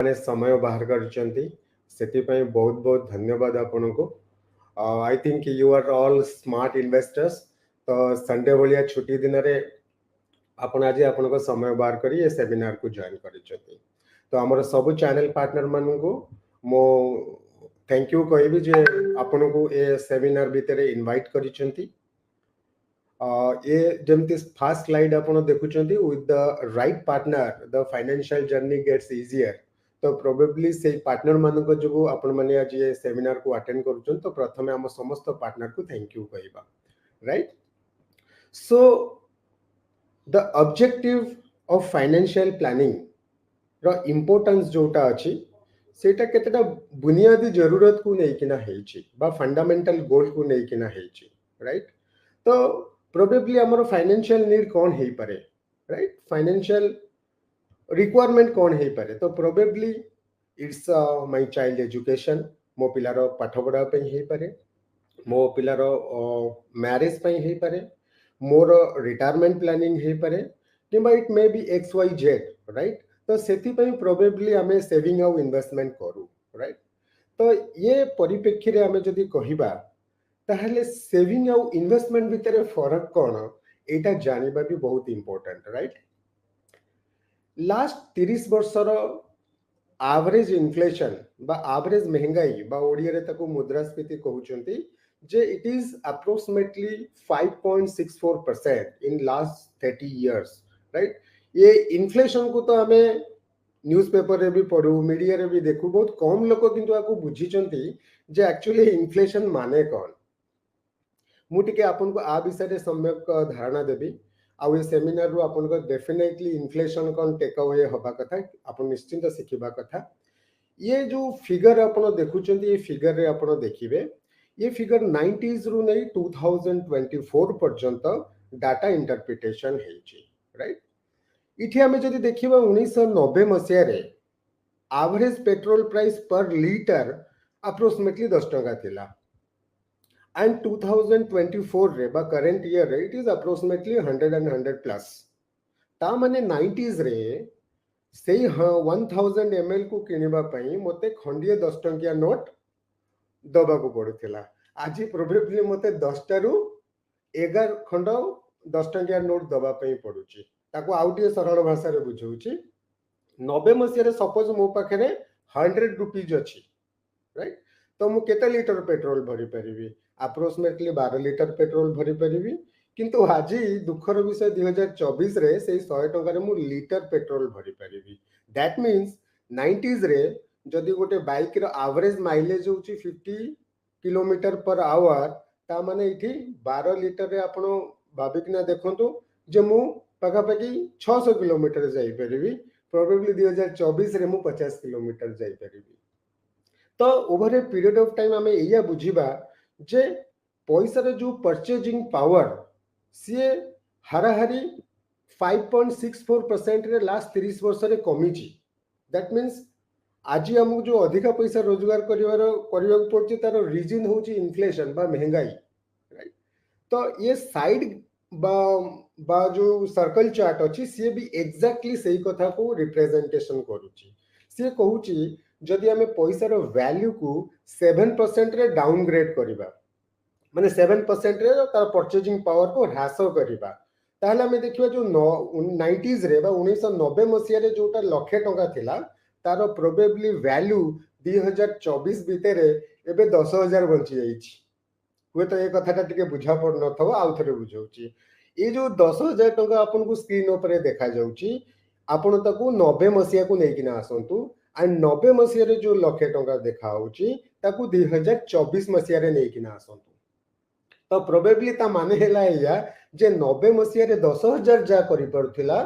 माने समय बाहर करचंती सेति पई बहुत बहुत धन्यवाद आपनको। I think you are all smart investors. तो संडे भलिया छुट्टी दिन रे आपण आज आपनको समय बाहर करी ए सेमिनार को जॉइन करिचंती। तो हमर सब चैनल पार्टनर माननको मो थैंक यू कहबी जे आपनको ए सेमिनार भितरे इनवाइट करिचंती। ये जमती फास्ट स्लाइड आपण देखुचंती with the right partner the financial journey gets easier. तो प्रोबेबली से पार्टनर मानक जो आपण माने आज ये सेमिनार को अटेंड करूछन तो प्रथमे हम समस्त पार्टनर को थैंक यू कहबा। Right, so the objective of financial planning रो इंपोर्टेंस जोटा अछि सेटा केतेटा बुनियादी जरूरत को नै किना हेछि बा फंडामेंटल गोल को नै किना हेछि। राइट, तो प्रोबेबली हमर फाइनेंशियल नीड कौन हे पारे, राइट, फाइनेंशियल रिक्वायरमेंट कौन हे पारे। तो probably it's my child education, मो पिलार पाठ पढ़ा पे हे पारे, मो पिलार मैरिज पे हे पारे, मोर रिटायरमेंट प्लानिंग हे पारे, किंबा it may be X Y Z. Right, तो सेति पे प्रोबेबली हमें सेविंग आउ इन्वेस्टमेंट करू। राइट, तो ये परिप्रेक्षी रे हमें जदी कहिबा ताहले सेविंग आउ इन्वेस्टमेंट भितर फरक कौन एटा जानिबा भी बहुत इंपोर्टेंट। राइट, लास्ट 30 वर्षर एवरेज इन्फ्लेशन बा एवरेज महंगाई बा ओडिया रे ताको मुद्रास्फीति कहउचंती जे it is approximately 5.64% in last 30 years. Right, ये इन्फ्लेशन को तो हमें न्यूज़पेपर रे भी पढ़ू, मीडिया रे भी देखू, बहुत कम लोक किंतु आको बुझिचंती जे एक्चुअली इन्फ्लेशन माने कौन। मु टिके आपन को आ विषय रे सम्यक धारणा देबी। आउ ये सेमिनार रो आपन को डेफिनेटली इन्फ्लेशन कौन टेक अवे होबा कथा आपन निश्चिंत सिखिबा कथा। ये जो फिगर आपन देखुचंती ये फिगर रे आपन देखिबे ये फिगर 90s रु नै 2024 पर्यंत डाटा इंटरप्रिटेशन हेछि। राइट, इठी हमें जदी देखिबा 1990 मसिया रे एवरेज पेट्रोल प्राइस पर लीटर अप्रोक्सीमेटली 10 टका थिला and 2024 रे बा करंट ईयर रे it is approximately 100 and 100 plus. ता माने 90s रे सेही 1000 ml को किनिबा पई मते खंडिए 10 टंकिया नोट दबा को पड़ुथिला। आज प्रोबेबली मते 10 टारू 11 खंड 10 टंकिया नोट दबा पई पड़ुची। ताको आउटिए सरल भाषा रे बुझौची 90 मसिया रे सपोज मो पाखरे 100 रुपीज अछि। राइट, तो मु केते लीटर पेट्रोल भरी परिबी अप्रोक्सीमेटली 12 लीटर पेट्रोल भरी परिबी, किंतु आज दुखर विषय 2024 रे से 100 टका रे मु लीटर पेट्रोल भरी परिबी। दैट मीन्स 90s रे जदी गोटे बाइक रो एवरेज माइलेज होची 50 किलोमीटर पर आवर ता माने इठी 12 लीटर रे आपण भाबिकना देखंतु जे मु पका पकी 600 किलोमीटर जाई परिबी। प्रोबेबली 2024 रे मु 50 किलोमीटर जाई परिबी। तो over a period of time हमें एया बुझीबा जे पैसा रे जो परचेजिंग पावर सी हाराहारी 5.64% रे लास्ट 30 वर्ष रे कमी छी। दैट मीन्स आज हमको जो अधिका पैसा रोजगार करने पड़े तार रीजन हूँ इन्फ्लेशन बा महंगाई। राइट, तो ये साइड बा जो सर्कल चार्ट अच्छी सी भी एक्जाक्टली सही कथा को रिप्रेजेंटेशन करुच्ची। सी कहूँ जदि आम पैसार वैल्यू को 7% रे डाउनग्रेड करबा माने 7% रे तार परचेजिंग पावर को ह्रास करबा ताहले आम देखिबा जो 90s रे बा 1990 मसिया रे जोटा लाख टका थिला तार प्रोबेबली वैल्यू 2024 भितर एबे 10,000 बंची जाइछि। हुए तो ये कथाटा टिके बुझा पड़ नथबो आउ थरे बुझौछि। ये जो 10,000 टका आपन को स्क्रीन ऊपर देखा जाउछि आपन ताकू 90 मसिया को नेकिना आसंतु एंड 90 मसिया रे जो लाख टका देखा होछि ताकू 2024 मसिया रे नेकिना आसंतु। तो प्रोबेबली ता माने हेला या जे 90 मसिया रे 10,000 जा करि पड़थिला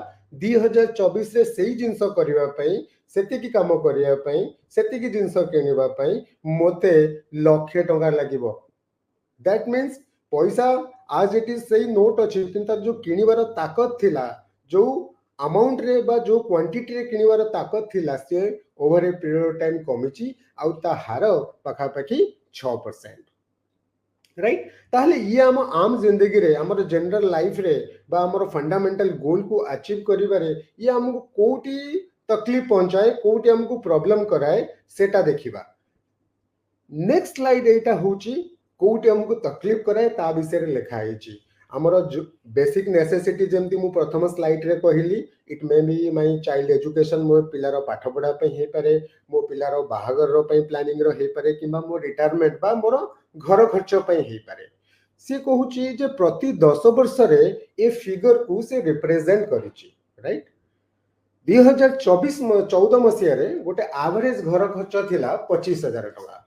2024 रे सेही जिंस करिवा पई सेति की काम करिया पई सेति की जिंस केनिबा पई मोते लाख टका लागिबो। दैट मीन्स पैसा आज इट इज सही नोट अछि किंतु जो किनिबार ताकत थिला जो अमाउंट रे बा जो क्वांटिटी रे किनिबार ताकत थिला से over a period of time कमिची आउ ता हार पाखा पाखी 6%। राइट, ताहले ये आम जिंदगी रे हमर जनरल लाइफ रे बा हमर फंडामेंटल गोल को अचीव करिबारे ये हमको कोटी तकलीफ पहुंचाए कोटी हमको प्रॉब्लम कराए सेटा देखिबा नेक्स्ट स्लाइड एटा होची कोटी हमको तकलीफ कराए ता विषय रे लिखा है हमर बेसिक नेसेसिटी जेमती मु प्रथम स्लाइड रे कहली it may be my child education मो पिलार पाठ पढ़ा पे हे पारे मो पिलार बाहागर रो पे प्लानिंग रो हे पारे किबा मो रिटायरमेंट बा मोर घर खर्च पे हे पारे से कहूची जे प्रति 10 वर्ष रे ए फिगर को से रिप्रेजेंट करिची राइट 2024-14 मसिया रे गोटे एवरेज घर खर्च थिला 25,000 टका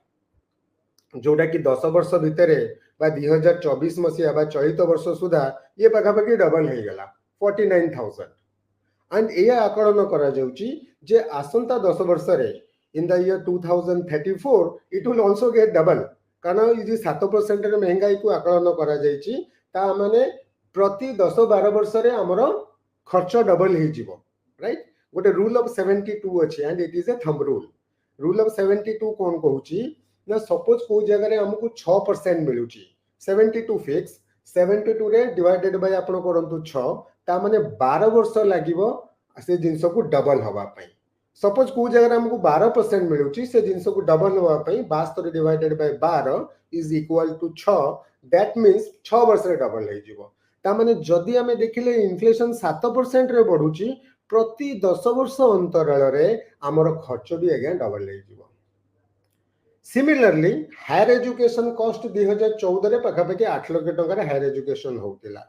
जोटा कि 10 वर्ष भितर 2024 मसीहा बा चलित वर्ष सुधा ये पाखापाखि डबल हो गला 49,000 एंड ये आकलन करा जाउची जे आसंता 10 वर्ष रे in the year 2034 it will also get double कारण ये 7% रे महंगाई को आकलन करा जाइची ता माने प्रति 10-12 वर्ष रे हमर खर्च डबल हो जिवो राइट गोटे रूल ऑफ 72 अछि and it is a thumb rule of 72 कोन कहूची ना सपोज को जगह रे हमको 6% मिलुची 72 फिक्स 72 रे डिवाइडेड बाय आपण करंतु 6 ता माने 12 वर्ष लागिवो से जिंस को डबल हवा पई सपोज को जगह रे हमको 12% मिलुची से जिंस को डबल हवा पई 72 divided by 12 is equal to 6 that means 6 वर्ष रे डबल हे जिवो ता माने जदी हमें देखिले इन्फ्लेशन 7% रे बढ़ुची प्रति 10 वर्ष अंतराल रे हमर खर्च भी अगे डबल हे जिवो सिमिलरली हायर एजुकेशन कॉस्ट 2014 रे पाखापाखि 8 लाख टका हायर एजुकेशन होतिला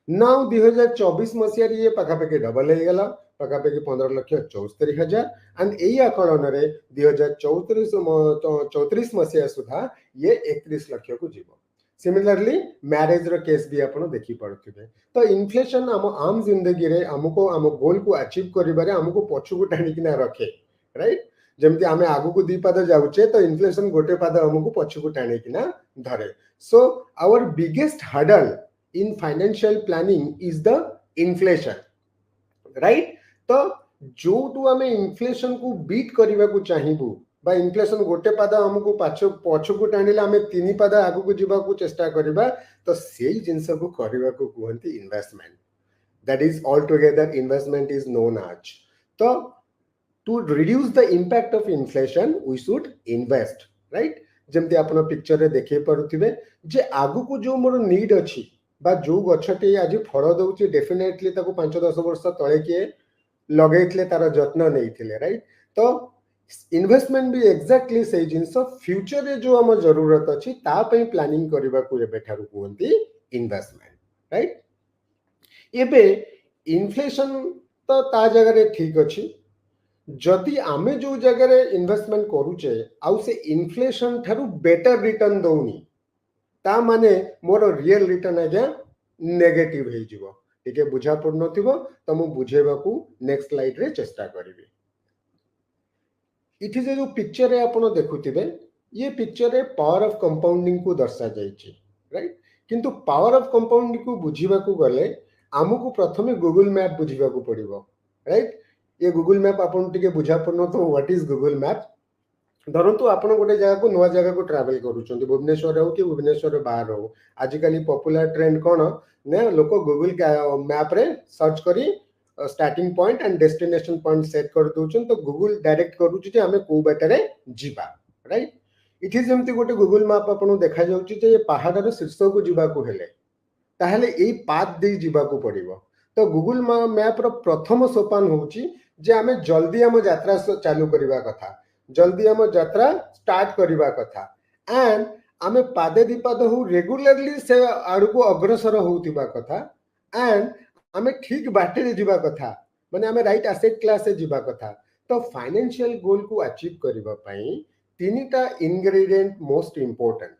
नाउ 2024 मसिया रे ये पाखापाखि डबल हे गला पाखापाखि 15,74,000 एंड एई आकलन रे 2034 मसिया सुधा ये 31 लाख को जीवो सिमिलरली मैरिज रो केस भी आपण देखि पड़थिबे तो इन्फ्लेशन आम जिंदगी रे हमको हम गोल को अचीव करिबारे हमको पछु को टाणी किना रखे राइट जमती आमे आगु को दी पाद जाउचे तो इन्फ्लेशन गोटे पाद हमको पछु को टाणी किना धरे so our biggest hurdle in financial planning is the inflation right तो जो टू आमे इन्फ्लेशन को बीट करबा को चाहिबू बा इन्फ्लेशन गोटे पाद हमको पछु को टाणीला आमे तीन पाद आगु को जीवा को चेष्टा करबा तो सेही जिंस को करबा को कहंती investment that is all together investment is known as to to reduce the impact of inflation we should invest right जेमती आपण पिक्चर रे देखै परुथिबे जे आगु को जो मोर नीड अछि बा जो गछटे आज फळ दउची डेफिनेटली ताको 5-10 वर्ष तळे के लगेइतले तार जत्न नैथिले राइट तो इन्वेस्टमेंट भी एक्जेक्टली से जिंस फ्यूचर रे जो हम जरूरत अछि ता पई प्लानिंग करबा को एबे थारु कोंती इन्वेस्टमेंट राइट एबे इन्फ्लेशन तो ता जगह रे ठीक अछि जदि आमे जो जगह रे इन्वेस्टमेंट करूचे आउ से इन्फ्लेशन थारु बेटर रिटर्न दउनी ता माने मोर रियल रिटर्न आज्ञा नेगेटिव हे जिवो टिके बुझा पड़न थिबो त मु बुझेबा को नेक्स्ट स्लाइड रे चेष्टा करिवे इथि जे जो पिक्चर रे आपण देखुथिबे ये पिक्चर रे पावर ऑफ कंपाउंडिंग को दर्शा जायछि राइट किंतु पावर ऑफ कंपाउंडिंग को बुझिबा को गले हमकु प्रथमे गूगल मैप बुझिबा को पड़िबो राइट ये गूगल मैप आपण टिके बुझा पड़न तो व्हाट इज गूगल मैप धरंतु आपण गोटे जगह को नवा जगह को ट्रैवल करूछंती भुवनेश्वर हो कि भुवनेश्वर बाहर हो आजिकली पॉपुलर ट्रेंड कोन ने लोक गूगल मैप रे सर्च करी starting point and destination point set कर दोछन तो गूगल डायरेक्ट करूछ जे हमें को बाटरे जीवा राइट इथि जेमती गोटे गूगल मैप आपण देखा जाउची जे पहाड़ शीर्ष को जीवा को हेले ताहले एई पाथ दे जीवा को पड़िबो तो गूगल मैप रो प्रथम सोपान होची जे हमें जल्दी हम यात्रा चालू करबा कथा जल्दी हम यात्रा स्टार्ट करबा कथा एंड आमे पादे दीपाद हो रेगुलरली से आड़ को अग्रसर होतिबा कथा एंड आमे ठीक बाटे रे जीवा कथा माने आमे राइट एसेट क्लास से जीवा कथा तो फाइनेंशियल गोल को अचीव करबा पई तीनटा इंग्रेडिएंट मोस्ट इंपोर्टेंट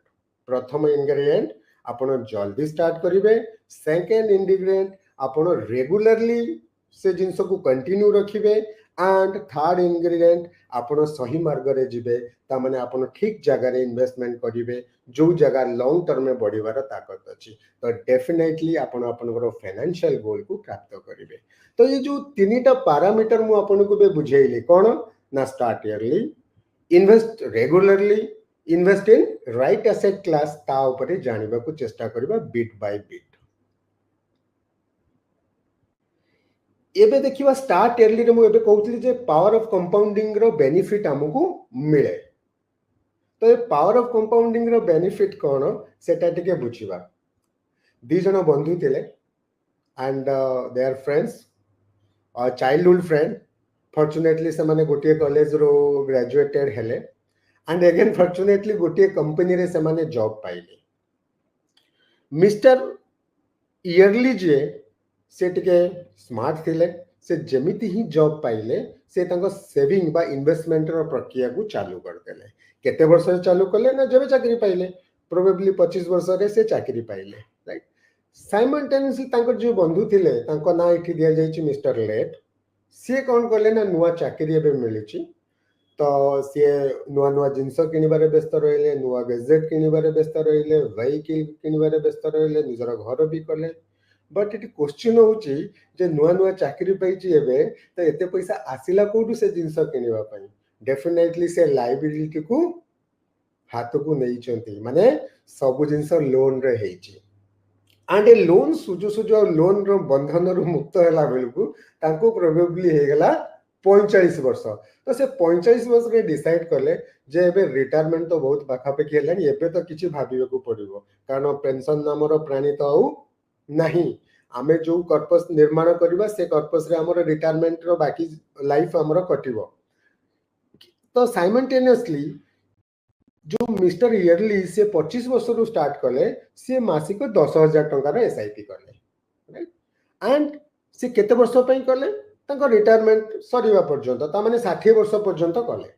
प्रथम इंग्रेडिएंट आपण जल्दी स्टार्ट करिवे सेकंड इंग्रेडिएंट आपण रेगुलरली से जिंस को कंटिन्यू रखिबे एंड थर्ड इंग्रेडिएंट आपण सही मार्ग रे जिबे ता माने आपण ठीक जगह रे इन्वेस्टमेंट करिवे जो जगह लॉन्ग टर्म में बढ़िवार ताकत अछि तो डेफिनेटली आपण आपनकर फाइनेंशियल गोल को प्राप्त करिवे तो ये जो तीनटा पैरामीटर मु आपण को बे बुझेइली कोन ना start yearly invest regularly invest in right asset class ता ऊपर जानिबा को चेष्टा करबा बिट बाय बिट एबे देखिबा स्टार्ट इयरली रे मु एबे कहउतली जे पावर ऑफ कंपाउंडिंग रो बेनिफिट हमकु मिले। तो ये पावर ऑफ कंपाउंडिंग रो बेनिफिट कोन सेटा टिके बुझिबा। दी जण बंधु थिले and they are friends childhood friend. Fortunately से माने गोटे कॉलेज रो ग्रेजुएटेड हेले एंड अगेन फॉर्चुनेटली गोटे कंपनी रे से माने जॉब पाइले। मिस्टर इयरली जे से टिके स्मार्ट थिले से जेमिति ही जॉब पाइले से तांको सेविंग बा इन्वेस्टमेंट रो प्रक्रिया को चालू कर देले। केते वर्ष रे चालू करले ना जबे चाकरी पाइले प्रोबेबली 25 वर्ष रे से चाकरी पाइले राइट। साइमल्टेनियसली तांकर जो बंधु थिले तांको ना इठी दिया जाइछि मिस्टर लेट। से कोन करले ना नुवा चाकरी एबे मिलिछि तो सी नुआ नुआ जिनस किणवार व्यस्त रहिले नुआ गैजेट किणवार व्यस्त रहिले व्हीकल किणवार व्यस्त रहिले निजर घर भी कले। बट इट क्वेश्चन होची जे नुआ नुआ चाकरी पाइछि एबे तो एते पैसा आसिला कोडू से जिनस किणवा पई। डेफिनेटली से लायबिलिटी को हाथ को नहीं चंती माने सब जिनस लोन रे हेछि एंड ए लोन सुजु सुजु लोन रो बंधन रो मुक्त होला बेलकु तांको प्रोबेबली हे गेला 45 वर्ष। तो से 45 वर्ष रे डिसाइड करले जे एबे रिटायरमेंट तो बहुत पाखापाखि हेलानी एबे तो किछि भाबिबे को पड़िबो कारण पेंशन नामर प्राणी तो आउ नहीं। आमे जो कर्पस निर्माण करबा से कर्पस रे हमर रिटायरमेंट रो बाकी लाइफ हमर कटिबो। तो साइमल्टेनियसली जो मिस्टर इयरली से 25 वर्ष रु स्टार्ट कले से मासिक 10,000 टंका रो एसआईपी कले राइट एंड से केते वर्ष पई कले तांको रिटायरमेंट सरीवा पर्यंत ता माने 60 वर्ष पर्यंत कले।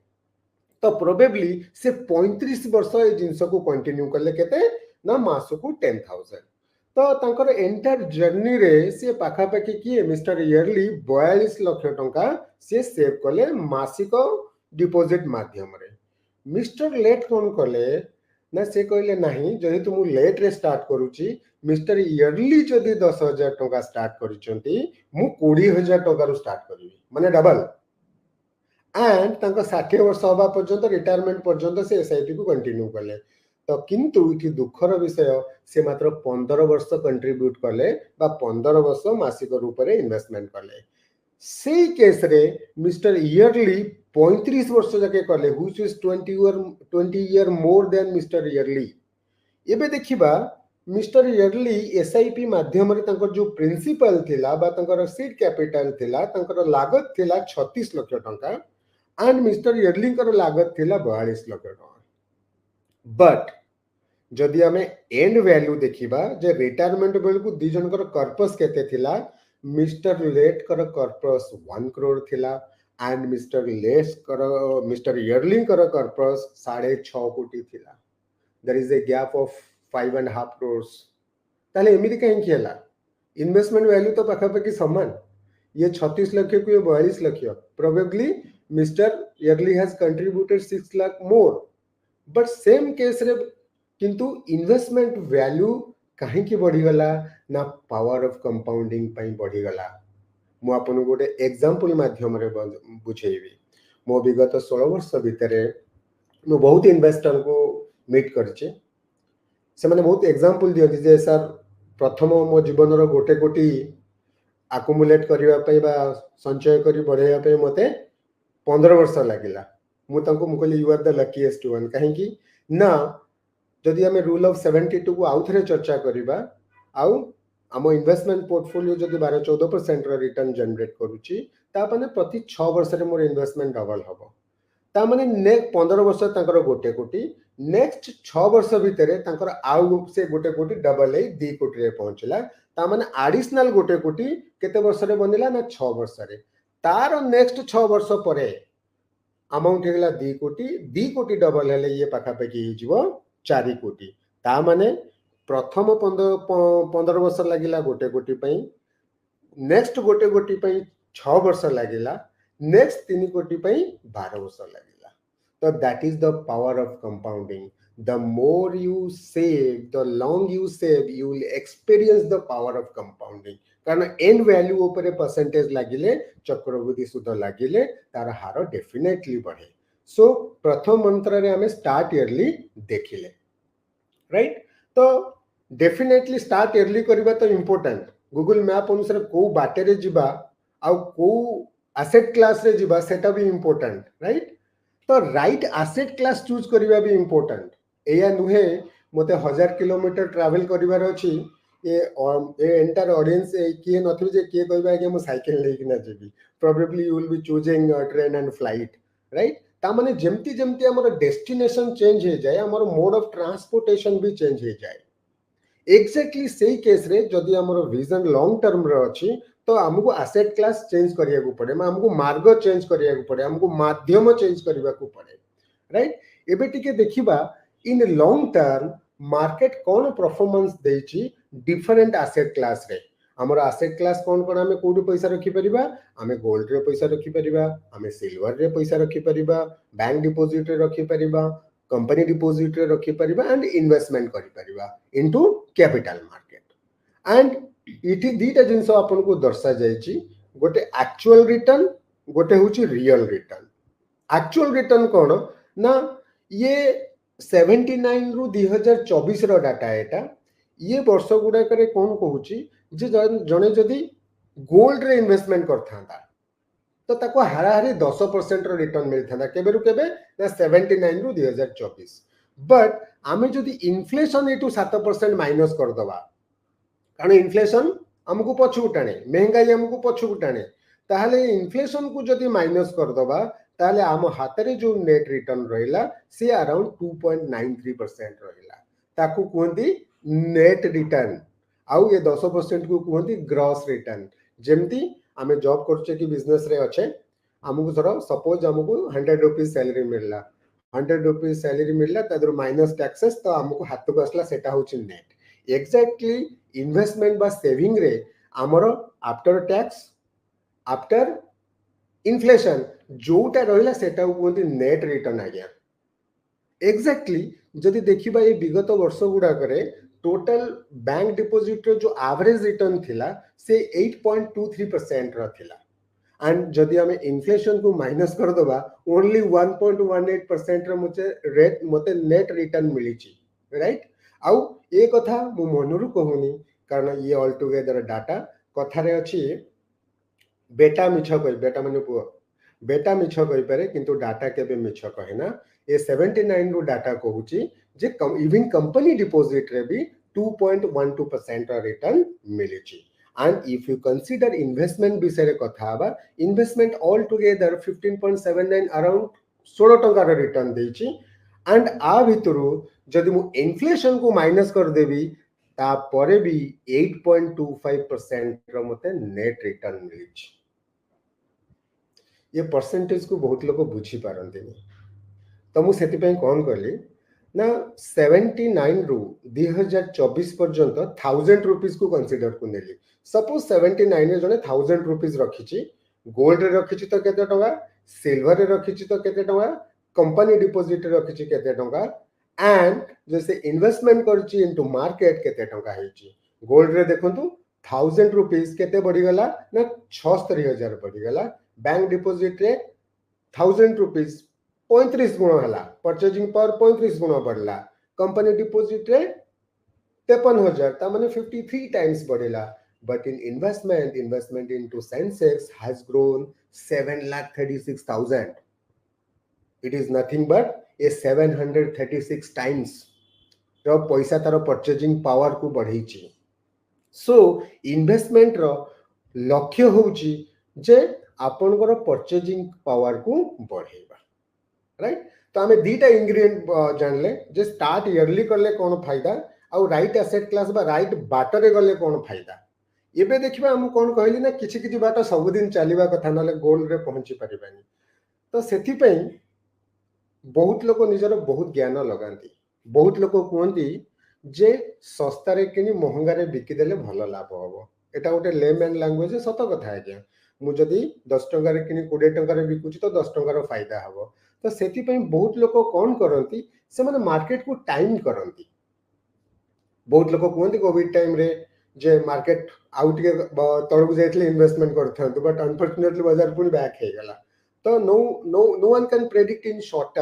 तो प्रोबेबली से 35 वर्ष ए जिंस को कंटिन्यू कले केते ना मासको 10,000। तो तांकर एंटायर जर्नी रे से पाखापाखि किए मिस्टर इयरली 42 लाख टंका से सेव कले मासिक डिपॉजिट माध्यम रे। मिस्टर लेट कौन कले ना से कहले नहीं जदि तुम लेट रे स्टार्ट करूची मिस्टर इयरली जदि 10,000 टंका स्टार्ट करिसंती मु 20,000 टंका रु स्टार्ट करिवि माने डबल एंड तांको 60 वर्ष होबा पर्यंत रिटायरमेंट पर्यंत से एसआईपी को कंटिन्यू कले। तो किंतु इठी दुखर विषय से मात्र 15 वर्ष कंट्रीब्यूट कले बा 15 वर्ष मासिक रूप रे इन्वेस्टमेंट कले। से केस रे मिस्टर इयरली 35 वर्ष जाके कले which is 20 year more than mister yearly. एबे देखिबा मिस्टर इयरली एसआईपी माध्यम रे तांकर जो प्रिंसिपल थिला बा तांकर सीड कैपिटल थिला तांकर लागत थिला 36 लाख टंका एंड मिस्टर इयरली कर लागत थिला 42 लाख टंका। बट जदि हमें एंड वैल्यू देखिबा जे रिटायरमेंट बेलकु दी जनकर कर्पस केते थिला मिस्टर लेट कर कर्पस 1 करोड़ थिला एंड मिस्टर इयरली कर कर्पस 6.5 कोटी थिला। There is a gap of 5.5 crores। ताले एमिति कहीं कियला इन्वेस्टमेंट वैल्यू तो पाखापाखि समान ये 36 लाख को ये 42 lakh probably mister yearly has contributed 6 lakh more but same case रे किंतु इन्वेस्टमेंट वैल्यू कहीं की बढ़ी गला ना पावर ऑफ कंपाउंडिंग पई बढ़ी गला। मु आपन गोटे एग्जांपल माध्यम रे बुझेइबी। मो विगत 16 वर्ष भितरे मु बहुत इन्वेस्टर को मीट करछे से माने बहुत एग्जांपल दियंती जे सर प्रथम मो जीवन रो गोटे कोटी अकुमुलेट करिवा पई बा संचय करी बढ़ाइवा पई मते 15 वर्ष लागिला। मु तांको मु कहली you are the luckiest one कहीं की ना जदि हमें रूल ऑफ 72 को आउ थरे चर्चा करिबा आउ आम इन्वेस्टमेंट पोर्टफोलियो जदि 12-14% रो रिटर्न जनरेट करूची ता माने प्रति 6 वर्ष रे मोर इन्वेस्टमेंट डबल हबो ता माने नेक्स्ट 15 वर्ष तांकर गोटे कोटी नेक्स्ट 6 वर्ष भितरे तांकर आउ से गोटे कोटी डबल है 2 कोटी रे पहुंचला ता माने एडिशनल गोटे कोटी केते वर्ष रे बनिला ना 6 वर्ष रे तार नेक्स्ट 6 वर्ष परे अमाउंट हेला 2 कोटी डबल हेले ये पाखापाखि जीवो 4 कोटी ता माने प्रथम 15 वर्ष लागिला गोटे कोटी पई नेक्स्ट गोटे कोटी पई 6 वर्ष लागिला नेक्स्ट 3 कोटी पई 12 वर्ष लागिला। तो that is the power of compounding. The more you save the long you save you will experience the power of compounding कारण एंड वैल्यू ऊपर परसेंटेज लागिले चक्रवृद्धि सूद लागिले तार हार डेफिनेटली बढ़े। सो प्रथम मंत्र रे हमें स्टार्ट इयरली देखिले राइट। तो डेफिनेटली स्टार्ट इयरली करबा तो इंपोर्टेंट गूगल मैप अनुसार को बाटे रे जिबा आउ को एसेट क्लास रे जीवा सेटा भी इंपोर्टेंट राइट तो राइट एसेट क्लास चूज करबा भी इंपोर्टेंट एया नुहे मते 1000 किलोमीटर ट्रैवल करिवार अछि ये एंटायर ऑडियंस किए नथि जे किए कहबा कि हम साइकिल लेकिन ना जेबी probably you will be choosing train and flight right ता माने जेमती जेमती हमर डेस्टिनेशन चेंज हो जाए हमर मोड ऑफ ट्रांसपोर्टेशन भी चेंज हो जाए एक्जाक्टली सेही केस रे जदि हमर विजन लॉन्ग टर्म रे अछि तो हमको एसेट क्लास चेंज करिया को पड़े हमको मार्ग चेंज करिया को पड़े हमको माध्यम चेंज करिया को पड़े राइट एबे टिके देखिबा इन लॉन्ग टर्म मार्केट कौन परफॉर्मेंस देछि डिफरेंट एसेट क्लास रे हमर एसेट क्लास कौन कौन हमें कोड पैसा रखी परिबा हमें गोल्ड रे पैसा रखी परिबा हमें सिल्वर रे पैसा रखी परिबा बैंक डिपॉजिट रे रखी परिबा कंपनी डिपॉजिट रे रखी परिबा एंड इन्वेस्टमेंट करि परिबा इनटू कैपिटल मार्केट एंड इठी दीटा जिंस आपन को दर्शा जायछि गोटे एक्चुअल रिटर्न गोटे होछि रियल रिटर्न एक्चुअल रिटर्न कोन ना ये 79 रु 2024 रो डाटा एटा ये वर्ष गुडा करे कोन कहूछि जे जने जदि गोल्ड रे इन्वेस्टमेंट करथांता तो ताको हाराहारी 10% रो रिटर्न मिलथांता केबेरु केबे ना 79 रु 2024 बट आमे जदि इन्फ्लेशन एटू 7% माइनस कर दबा कारण इन्फ्लेशन हमको पछू टाणे महंगाई हमको पछू टाणे ताहले इन्फ्लेशन को जदि माइनस कर दबा ताहले आम हातरे जो नेट रिटर्न रहिला से अराउंड 2.93% रहिला ताकू कहंती नेट रिटर्न आउ ये 10% को कहंती ग्रॉस रिटर्न जेमती आमे जॉब करछे कि बिजनेस रे अच्छे हमको धरो सपोज हमको 100 रुपीस सैलरी मिलला 100 रुपीस सैलरी मिलला तादर माइनस टैक्सेस तो हमको हाथ को असला सेटा होची नेट एक्जेक्टली इन्वेस्टमेंट बा सेविंग रे आमर आफ्टर टैक्स आफ्टर इन्फ्लेशन जोटा रहिला सेटा कहंती नेट रिटर्न आज्ञा एक्जेक्टली जदि देखिबा ये विगत वर्ष गुडा करे टोटल बैंक डिपॉजिट रो जो एवरेज रिटर्न थिला से 8.23% रा थिला एंड जदि हमें इन्फ्लेशन को माइनस कर दबा ओनली 1.18% रा मुझे रेट मते नेट रिटर्न मिली छी राइट आउ ए कथा मु मनरु कहूनी कारण ये ऑल टुगेदर डाटा कथा रे अछि बेटा मिछ कहि बेटा माने पुओ बेटा मिछ कहि पारे किंतु डाटा केबे मिछ कहिना ए 79 रो डाटा कहूची जे इवन कंपनी डिपॉजिट रे भी 2.12% रिटर्न मिली छी and if you consider investment विषय कथा बा investment all together 15.79 around 16 टंका रे रिटर्न देछि and आ भितरु जदि मु इन्फ्लेशन को माइनस कर देबी ता परे भी 8.25% रो मते नेट रिटर्न मिली छी ये परसेंटेज को बहुत लोग बुझी पारंतिनी तो मु सेति पय कोन करली ना 79 रु 2024 पर्यंत 1000 रुपीस को कंसीडर को नेली सपोज 79 रे जने 1000 रुपीस रखिछि गोल्ड रे रखिछि तो केते टंका सिल्वर रे रखिछि तो केते टंका कंपनी डिपॉजिट रे रखिछि केते टंका एंड जैसे इन्वेस्टमेंट करछि इनटू मार्केट केते टंका हेछि गोल्ड रे देखंतु 1000 रुपीस केते बढ़ी गला ना 66000 बढ़ी गला बैंक डिपॉजिट रे 1000 रुपीस 35 गुण हला परचेजिंग पावर 35 गुण बढ़ला कंपनी डिपॉजिट रे 53000 ता माने 53 टाइम्स बढ़ेला but in investment into Sensex has grown 7,36,000 it is nothing but a 736 times रो पैसा तारो परचेजिंग पावर को बढ़ी छी सो इन्वेस्टमेंट रो लक्ष्य होउची जे आपनकर परचेजिंग पावर को बढ़ेबा राइट तो हमें दीटा इंग्रेडिएंट जानले जे स्टार्ट ईयरली करले कोन फायदा और राइट एसेट क्लास बा राइट बाटरे गले कोन फायदा एबे देखिबा हम कोन कहली ना किछि किछि बाट सब दिन चलीबा कथा नले गोल रे पहुंची परिबानी तो सेथि पई बहुत लोग निजर बहुत ज्ञान लगांती बहुत लोग कहंती जे सस्ता रे किनी महंगा रे बिकि देले भलो लाभ होबो एटा गोटे लेमैन लैंग्वेज सत कथा आज्ञा मु जदी 10 टंका रे किनी 20 टंका रे बिकुची तो 10 टंका रो फायदा हबो तो सेथि पई बहुत लोग कोन करंती से माने मार्केट को टाइम करंती बहुत लोग कहंती कोविड टाइम रे जे मार्केट आउट के तळକୁ जायतले इन्वेस्टमेंट करथांतु बट अनफॉर्चूनेटली बाजार पुनी बैक हे गला तो no one can predict in short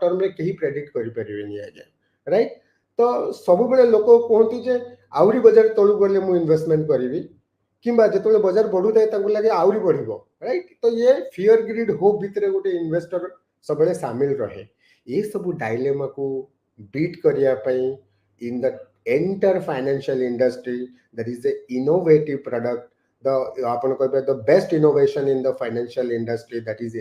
term रे केही प्रेडिक्ट करि परिबेनी आज्ञा राइट तो सब बेले लोक कहंती जे आउरी बाजार तळु गले मु इन्वेस्टमेंट करिवि किंबा जो बजार बढ़ू थाए लगे आहरी बढ़ राइट। तो ये फियर ग्रीड होप भितर गोटे इन्वेस्टर सब सामिल रहे। ये सब डायलेमा को बीट करने in the entire financial industry that is the innovative product the आपन कहबे the best innovation in the financial industry that is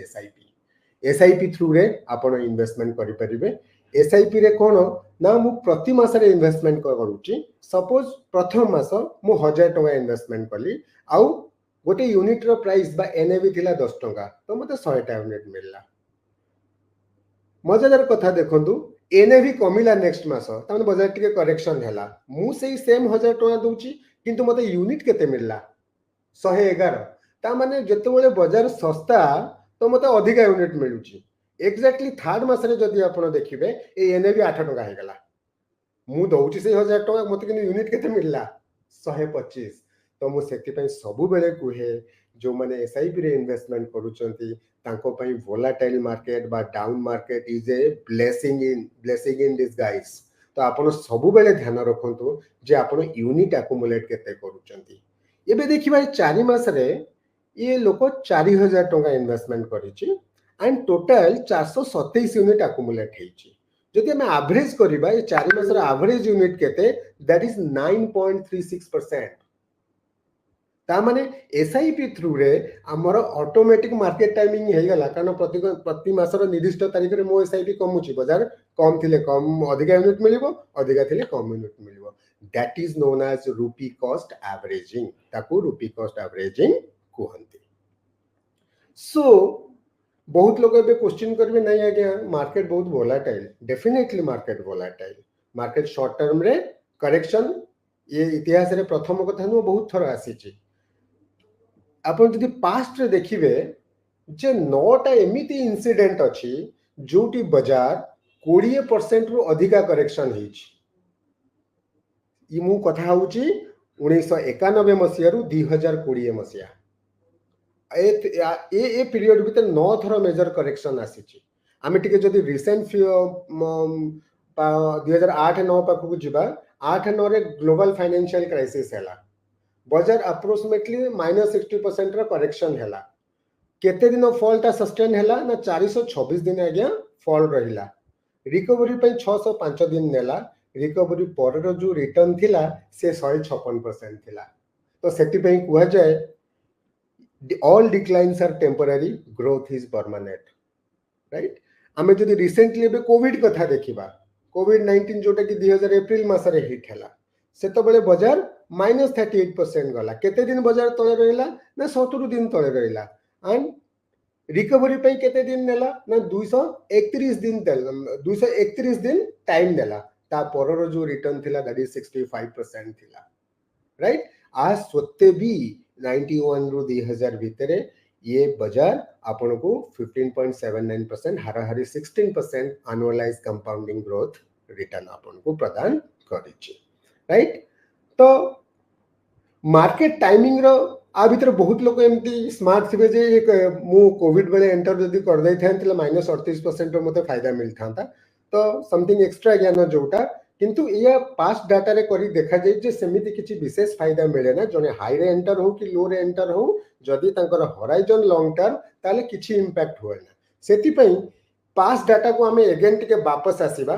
SIP through रे आपन इन्वेस्टमेंट करि परिबे। एसआईपी रे कोन ना मु प्रति मास रे इन्वेस्टमेंट करूची। सपोज प्रथम मास मु 1000 टका इन्वेस्टमेंट कली आउ गोटे यूनिट रो प्राइस बा एनएवी थिला 10 टका तो मते 100 टा यूनिट मिलला। मजेदार कथा देखंतु एनएवी कमिला नेक्स्ट मास ताने बजार टिके करेक्शन हैला मु सेही सेम 1000 टका दोची किंतु मते यूनिट केते मिलला 111। ता माने जते बेले बजार सस्ता तो मते अधिक यूनिट मिलुची। एक्जेक्टली थर्ड मास रे जदी आपण देखिबे ए एनएवी 8 टका हे गला मु दोची से 1000 टका मते किन यूनिट केते मिलला 125। तो मु सेति पई सबु बेले कुहे जो माने एसआईपी रे इन्वेस्टमेंट करूचंती तांको पई वोलाटाइल मार्केट बा down market is a blessing in disguise. तो आपण सबु बेले ध्यान रखंतु जे आपण यूनिट अकुमुलेट केते करूचंती। एबे देखिबा 4 मास रे ये लोक 4000 टका इन्वेस्टमेंट करिछि एंड टोटल 427 यूनिट अकुमुलेट हेछि। जदि हम एवरेज करिबा ये 4 मास रे एवरेज यूनिट केते दैट इज 9.36%। ता माने एसआईपी थ्रू रे हमर ऑटोमेटिक मार्केट टाइमिंग हे गला कारण प्रति मासर निर्दिष्ट तारिख रे मो एसआईपी कमुची बजार कम थिले कम अधिक यूनिट मिलिबो अधिक थिले कम यूनिट मिलिबो। That is known as rupee cost averaging ताको रूपी कॉस्ट एवरेजिंग कहंती। सो बहुत लोग ए क्वेश्चन करेंगे नहीं आज्ञा मार्केट बहुत volatile. Definitely market volatile market short term रे करेक्शन ये इतिहास रे प्रथम कथा नु बहुत थर आसी। आपण जदि पास्ट रे देखिबे जे 9टा एमिति इंसिडेंट अछि जोटी बाजार 20% रु अधिका करेक्शन हिच। इ मु कथा होउची 1991 मसिया रु 2020 मसिया ए पीरियड भीतर 9 थर मेजर करेक्शन आसीची। आमे टिके जदि रिसेंट 2008-9 पाखु जिबा 8-9 रे ग्लोबल फाइनेंशियल क्राइसिस हैला बजार अप्रोक्सीमेटली -60% रो करेक्शन हैला। केते दिन फॉल ता सस्टेन हैला ना 426 दिन आज्ञा फॉल रहिला। रिकवरी पे 605 दिन नेला। रिकवरी पर रो जो रिटर्न थिला से 156% थिला। तो सेति पे कुआ जाय all declines are temporary, growth is permanent, right? आमे जदि रिसेंटली बे कोविड कथा देखिबा कोविड-19 जोटा कि 2000 अप्रैल मास रे हिट हैला से तो बळे बाजार -38% गला। केते दिन बाजार तळे रहिला ना 70 दिन तळे रहिला एंड रिकवरी पे केते दिन नेला ना 231 दिन 231 दिन टाइम नेला। ता परर जो रिटर्न थिला दैट इज 65% थिला, राइट? आज सत्ते भी 91 रु 2000 भितरे ये बाजार आपन को 15.79% हाराहारी 16% एनुअलाइज कंपाउंडिंग ग्रोथ रिटर्न आपन को प्रदान करिछि, राइट? तो मार्केट टाइमिंग रो आ भितर बहुत लोग एमती स्मार्ट थिबे जे एक मु कोविड बेले एंटर जदी कर दै थांतले -38% रो मते फायदा मिल थांता। तो समथिंग एक्स्ट्रा ज्ञान जोटा किंतु या पास्ट डाटा रे करी देखा जाय जे सेमिति किछि विशेष फायदा मिले ना जने हाई रे एंटर हो कि लो रे एंटर हो जदी तांकर होराइजन लॉन्ग टर्म ताले किछि इंपैक्ट होय ना। सेति पई पास्ट डाटा को हमें अगेन टिके वापस आसीबा।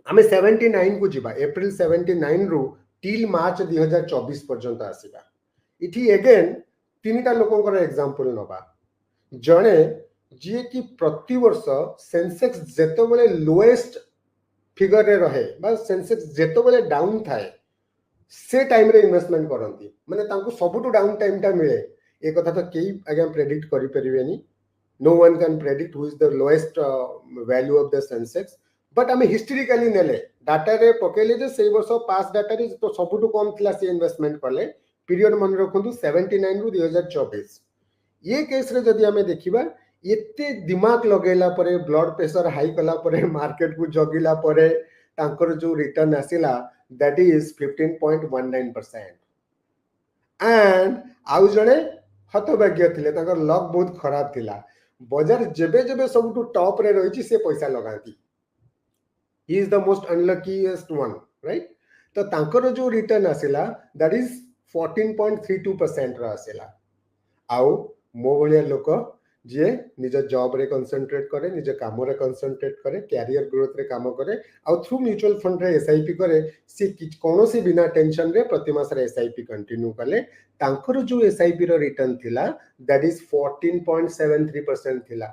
हमें 79 को जिबा अप्रैल 79 रु टिल मार्च 2024 पर्यंत आसीबा। इठी अगेन तीनटा लोकंकर एग्जांपल नबा। जणे जे कि प्रति वर्ष सेंसेक्स जेतो बेले लोएस्ट फिगर रे रहे बा सेंसेक्स जेतो बेले डाउन थाए से टाइम रे इन्वेस्टमेंट करंती माने तांको सबुटु डाउन टाइम टा मिले। ए कथा तो केई आगे प्रेडिक्ट करि परिबेनी। No one can predict who is the lowest value of the Sensex but आमे हिस्टोरिकली नेले डाटा रे पकेले जे सेई वर्ष पास डाटा रे तो सबुटु कम थिला से इन्वेस्टमेंट करले पीरियड मन रखंतु 79 रु 2024। ये केस रे जदी हमें देखिबा एते दिमाग लगेला परे ब्लड प्रेशर हाई कला परे मार्केट को जगिला परे तांकर जो रिटर्न आसिला दैट इज 15.19% एंड आउ जणे हतभाग्य थिले तांकर लक बहुत खराब थिला। बाजार जेबे जेबे सबटु टॉप रे रहिछि से पैसा लगाती। He is the most unluckiest one, right? तो तांकर जो रिटर्न आसिला दैट इज 14.32% आसला आउ मो भाया लोक जे निज जॉब रे कंसंट्रेट करे निज काम रे कंसंट्रेट करे कैरियर ग्रोथ रे काम करे आउ थ्रू म्यूचुअल फंड रे एसआईपी करे सी कोनोसी बिना टेंशन रे प्रति मास रे एसआईपी कंटिन्यू कले तांकर जो एसआईपी रो रिटर्न थिला दैट इज 14.73% थिला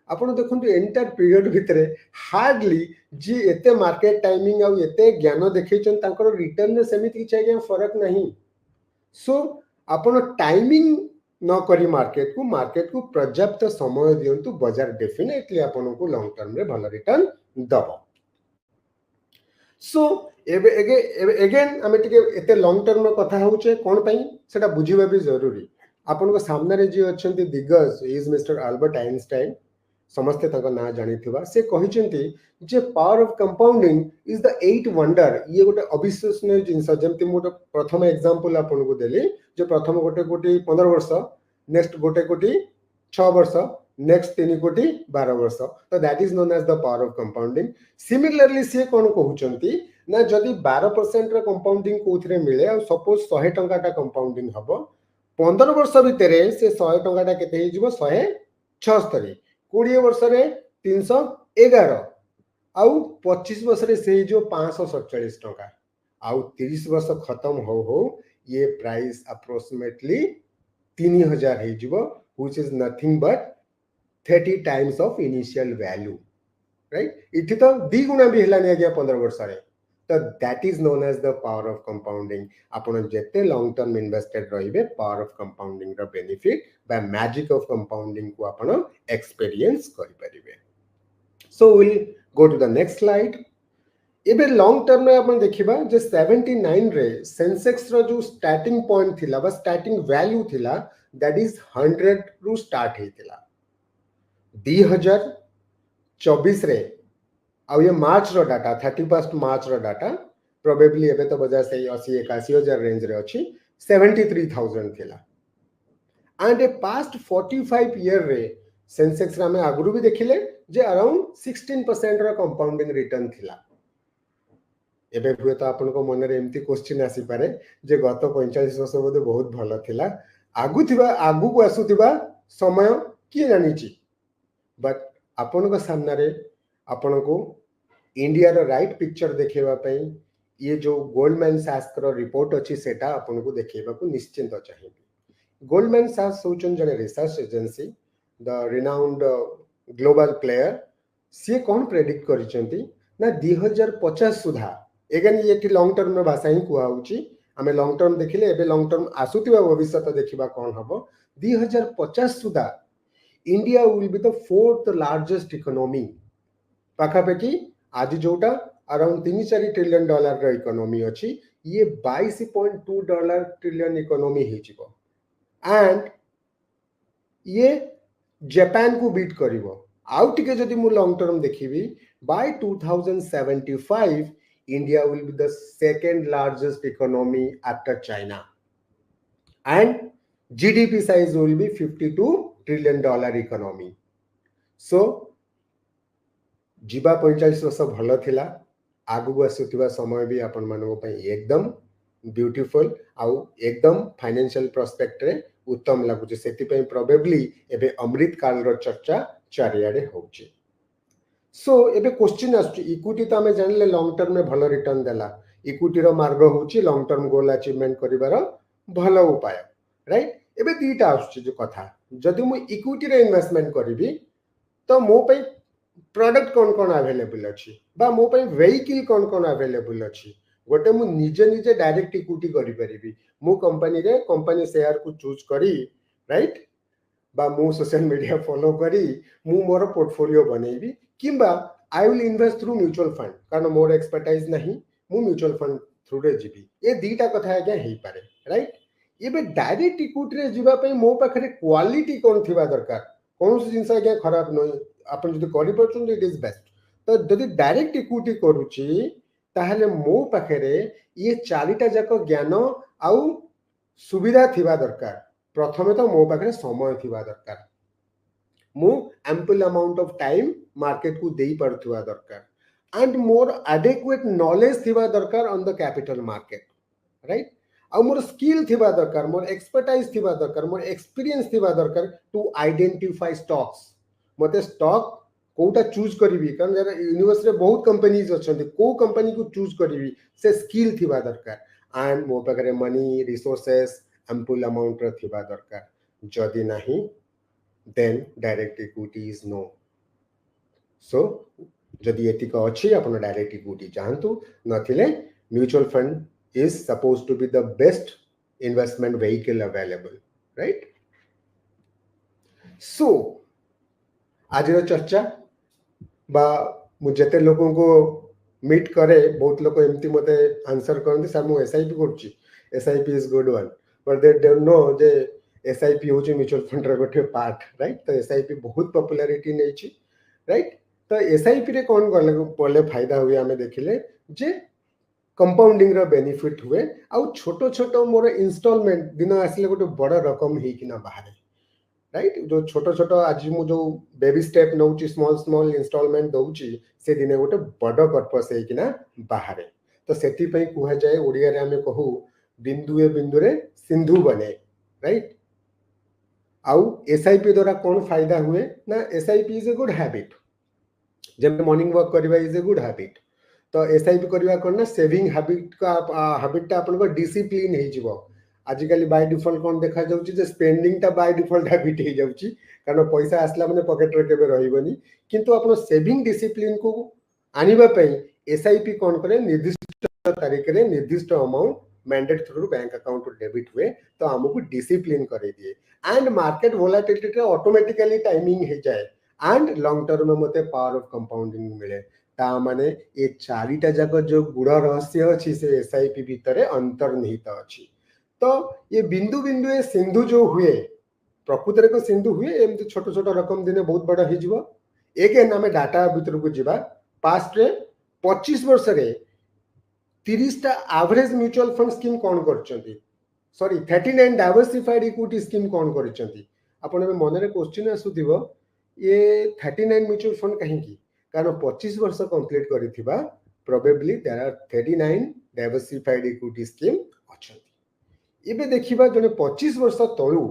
आपण देखंतु एंटायर पीरियड भितरे हार्डली जी एते मार्केट टाइमिंग आउ एते ज्ञान देखैछन तांकर रिटर्न रे समिति किछ आगे फरक नहीं सो आपण टाइमिंग न करी मार्केट को पर्याप्त समय दियंतु बाजार डेफिनेटली आपण को लॉन्ग टर्म रे भल रिटर्न दबो सो एगेन आमे टिके एते लॉन्ग टर्म कथा होचे कोन पई सेटा बुझिबा भी जरूरी आपण को सामने रे जे अछंती दिग्गज इज मिस्टर अल्बर्ट आइंस्टाइन समस्ते तक ना जानिथिबा से कहिसेंती जे power of compounding is the 8 wonder ये गोटे अविश्वसनीय जिंस जेमति मोटे प्रथम एग्जांपल आपण को देली जे प्रथम गोटे कोटी 15 वर्ष नेक्स्ट गोटे कोटी 6 वर्ष नेक्स्ट 3 कोटी 12 वर्ष तो that is known as the power of compounding similarly से कोन कहउचंती ना जदी 12% रे कंपाउंडिंग कोथरे मिले और सपोज 100 टंका टा कंपाउंडिंग हबो 15 वर्ष भितरे से 100 टंका टा केते हिजबो 176 20 वर्ष रे 311 आउ 25 वर्ष रे से जो 547 टंका आउ 30 वर्ष खत्म हो ये प्राइस अप्रोक्सीमेटली 3000 हे जिवो which is nothing but 30 times of initial value right इथि तो 2 गुना भी हेलानी आज्ञा 15 वर्ष रे तो that is known as the power of compounding आपण जेते लॉन्ग टर्म इन्वेस्टेड रहिबे पावर ऑफ कंपाउंडिंग रो benefit by magic of compounding को आपण एक्सपीरियंस करि परिबे so will go to the next slide एबे लॉन्ग टर्म में अपन देखिबा जे 79 रे सेंसेक्स रो जो स्टार्टिंग पॉइंट थिला बा स्टार्टिंग वैल्यू थिला दैट इज 100 रु स्टार्ट हेतिला 2024 रे आ ये मार्च रो डाटा 31 मार्च रो डाटा प्रोबेबली एबे तो बजा से 80 81 हजार रेंज रे अछि 73000 थिला एंड ए पास्ट 45 ईयर रे सेंसेक्स रा में आगुरु भी देखिले जे अराउंड 16% रो कंपाउंडिंग रिटर्न थिला एबे हुए तो आपन को मन रे एम्ति क्वेश्चन आसी पारे जे गत 45 वर्ष बोधे बहुत भलो थिला आगु को आसुथिबा समय की जानिची बट आपन को सामने रे आपन को इंडिया रो राइट पिक्चर देखेबा पई ये जो गोल्डमैन सैक्स रो रिपोर्ट अछि सेटा आपन को देखेबा को निश्चिंत चाहिए गोल्डमैन सैक्स होचन जने research agency the renowned global player से कौन प्रेडिक्ट करिसेंती ना 2050 सुधा एगेन ये लॉन्ग टर्म में भाषा ही कुआ होची आमे लॉन्ग टर्म देखिले एबे लॉन्ग टर्म आसुतिबा भविष्य तो देखिबा कोन हबो 2050 सुधा India will be the fourth largest economy पाखापाखि आज जोटा अराउंड 3-4 ट्रिलियन डॉलर रो इकोनॉमी अछि ये 22.2 डॉलर ट्रिलियन इकोनॉमी हे जिवो एंड ये जापान को बीट करिवो आउ टिके जदि मु लॉन्ग टर्म देखिबी by 2075 India will be the second largest economy after China and GDP size will be $52 trillion economy. So जीवा 45 वर्ष भलो थिला आगु आसुथिबा समय भी आपण मानको पई एकदम ब्यूटीफुल आउ एकदम फाइनेंशियल प्रोस्पेक्ट रे उत्तम लागुचे सेति पई प्रोबेबली एबे अमृत काल रो चर्चा चारियाडे होउची सो एबे क्वेश्चन आसु इक्विटी तो हमें जानले लॉन्ग टर्म में भलो रिटर्न देला इक्विटी रो मार्ग होची लॉन्ग टर्म गोल अचीवमेंट करिवार भलो उपाय राइट एबे दीटा आसु जो कथा जदि मु इक्विटी रे इन्वेस्टमेंट करिवि तो मो पई प्रोडक्ट कोन कोन अवेलेबल अछि बा मो पई वेहिकल कोन कोन अवेलेबल अछि गोटे मु निजे डायरेक्ट इक्विटी करि परिबि मु कंपनी शेयर को चूज करी राइट बा मु सोशल मीडिया फॉलो करी मु मोर पोर्टफोलियो बनेबी किंबा I will invest through mutual fund कारण मोर एक्सपर्टाइज नहीं मु म्यूचुअल फंड थ्रू रे जीबी ये दीटा कथा आज्ञा हेई पारे राइट एबे डायरेक्ट इक्विटी रे जीवा पई मो पाखरे क्वालिटी कोन थिबा दरकार कोन से जिंस आज्ञा खराब नय अपन जदि करि परछन इट इज बेस्ट तो जदि डायरेक्ट इक्विटी करूची ताहले मो पाखरे ये चारिटा जाको ज्ञान आउ सुविधा थिबा दरकार प्रथमे तो मो पाखरे समय थिबा दरकार मु ample amount of time market को देई पड़थुवा दरकार एंड मोर एडेक्वेट नॉलेज थिबा दरकार on the capital market right आ मोर स्किल थिबा दरकार मोर एक्सपर्टाइज थिबा दरकार मोर एक्सपीरियंस थिबा दरकार टू आइडेंटिफाई स्टॉक्स मते स्टॉक कोटा चूज करिवि कारण यूनिवर्स रे बहुत कंपनीज अछंती को कंपनी को चूज करिवि से स्किल थिबा दरकार एंड मो पाखरे मनी रिसोर्सेस एम्पल अमाउंट र थिबा दरकार जदि नाही then direct equity is no so जदि एतिक अछि अपन डायरेक्ट इक्विटी चाहंतु नथिले mutual fund is supposed to be the best investment vehicle available, right? So आज चर्चा बा मुझे लोगों को मीट करे बहुत लोग एमती मते आंसर करते सर मु एसआईपी करछि SIP is good one but they don't know जे एसआईपी होछि म्यूचुअल फंड रे गोटे पार्ट राइट तो एसआईपी बहुत पॉपुलैरिटी नै छि राइट तो एसआईपी रे कोन बोले फायदा हुए हमें देखिले जे कंपाउंडिंग रो बेनिफिट हुए आउ छोटो छोटो मोर इंस्टॉलमेंट दिन आसिले गोटे बड़ रकम हे किना बाहर राइट जो छोटो छोटो आज मु जो बेबी स्टेप नउची स्मॉल स्मॉल इंस्टॉलमेंट दउची से दिने गोटे बड़ पर्पस हे किना बाहर तो सेति पई कुहा जाय ओडिया रे हमें कहू बिंदुए बिंदुरे सिंधु बने राइट आउ एसआईपी द्वारा कोन फायदा हुए ना SIP is a good habit जब मॉर्निंग वॉक करबा इज ए गुड हैबिट तो एसआईपी करबा कोन ना सेविंग हैबिट का हैबिट आपन को डिसिप्लिन हे जिवो आजिकली बाय डिफॉल्ट कोन देखा जाउची जे स्पेंडिंग ता बाय डिफॉल्ट हैबिट हे जाउची कारण पैसा आसला माने पॉकेट रे केबे रहिबनी किंतु आपन सेविंग डिसिप्लिन को आनिबा पई एसआईपी कोन करे निर्दिष्ट तारीख रे निर्दिष्ट amount mandate through bank account debit हुए तो हमको डिसिप्लिन करे दिए एंड मार्केट वोलेटिलिटी रे ऑटोमेटिकली टाइमिंग हे जाए एंड लॉन्ग टर्म में मते पावर ऑफ कंपाउंडिंग मिले ता माने ए चारिटा जाक जो गुड़ रहस्य अछि से एसआईपी भितरे अंतर्निहित अछि तो ये बिंदु बिंदु सिंधु जो हुए प्रकृत रे को सिंधु हुए एमती छोट छोट रकम दिने बहुत बड़ा हे जिवो एक नामे डाटा भितर को जिबा पास्ट रे 25 वर्ष रे 30 टा एवरेज म्यूचुअल फंड स्कीम कोन करचंती सॉरी 39 डाइवर्सिफाइड इक्विटी स्कीम कोन करचंती आपण में मन रे क्वेश्चन आसुदिबो ये 39 म्यूचुअल फंड कहीं की कारण 25 वर्ष कंप्लीट करिथिबा probably there are 39 diversified equity scheme अछंती एबे देखिबा जने 25 वर्ष तळु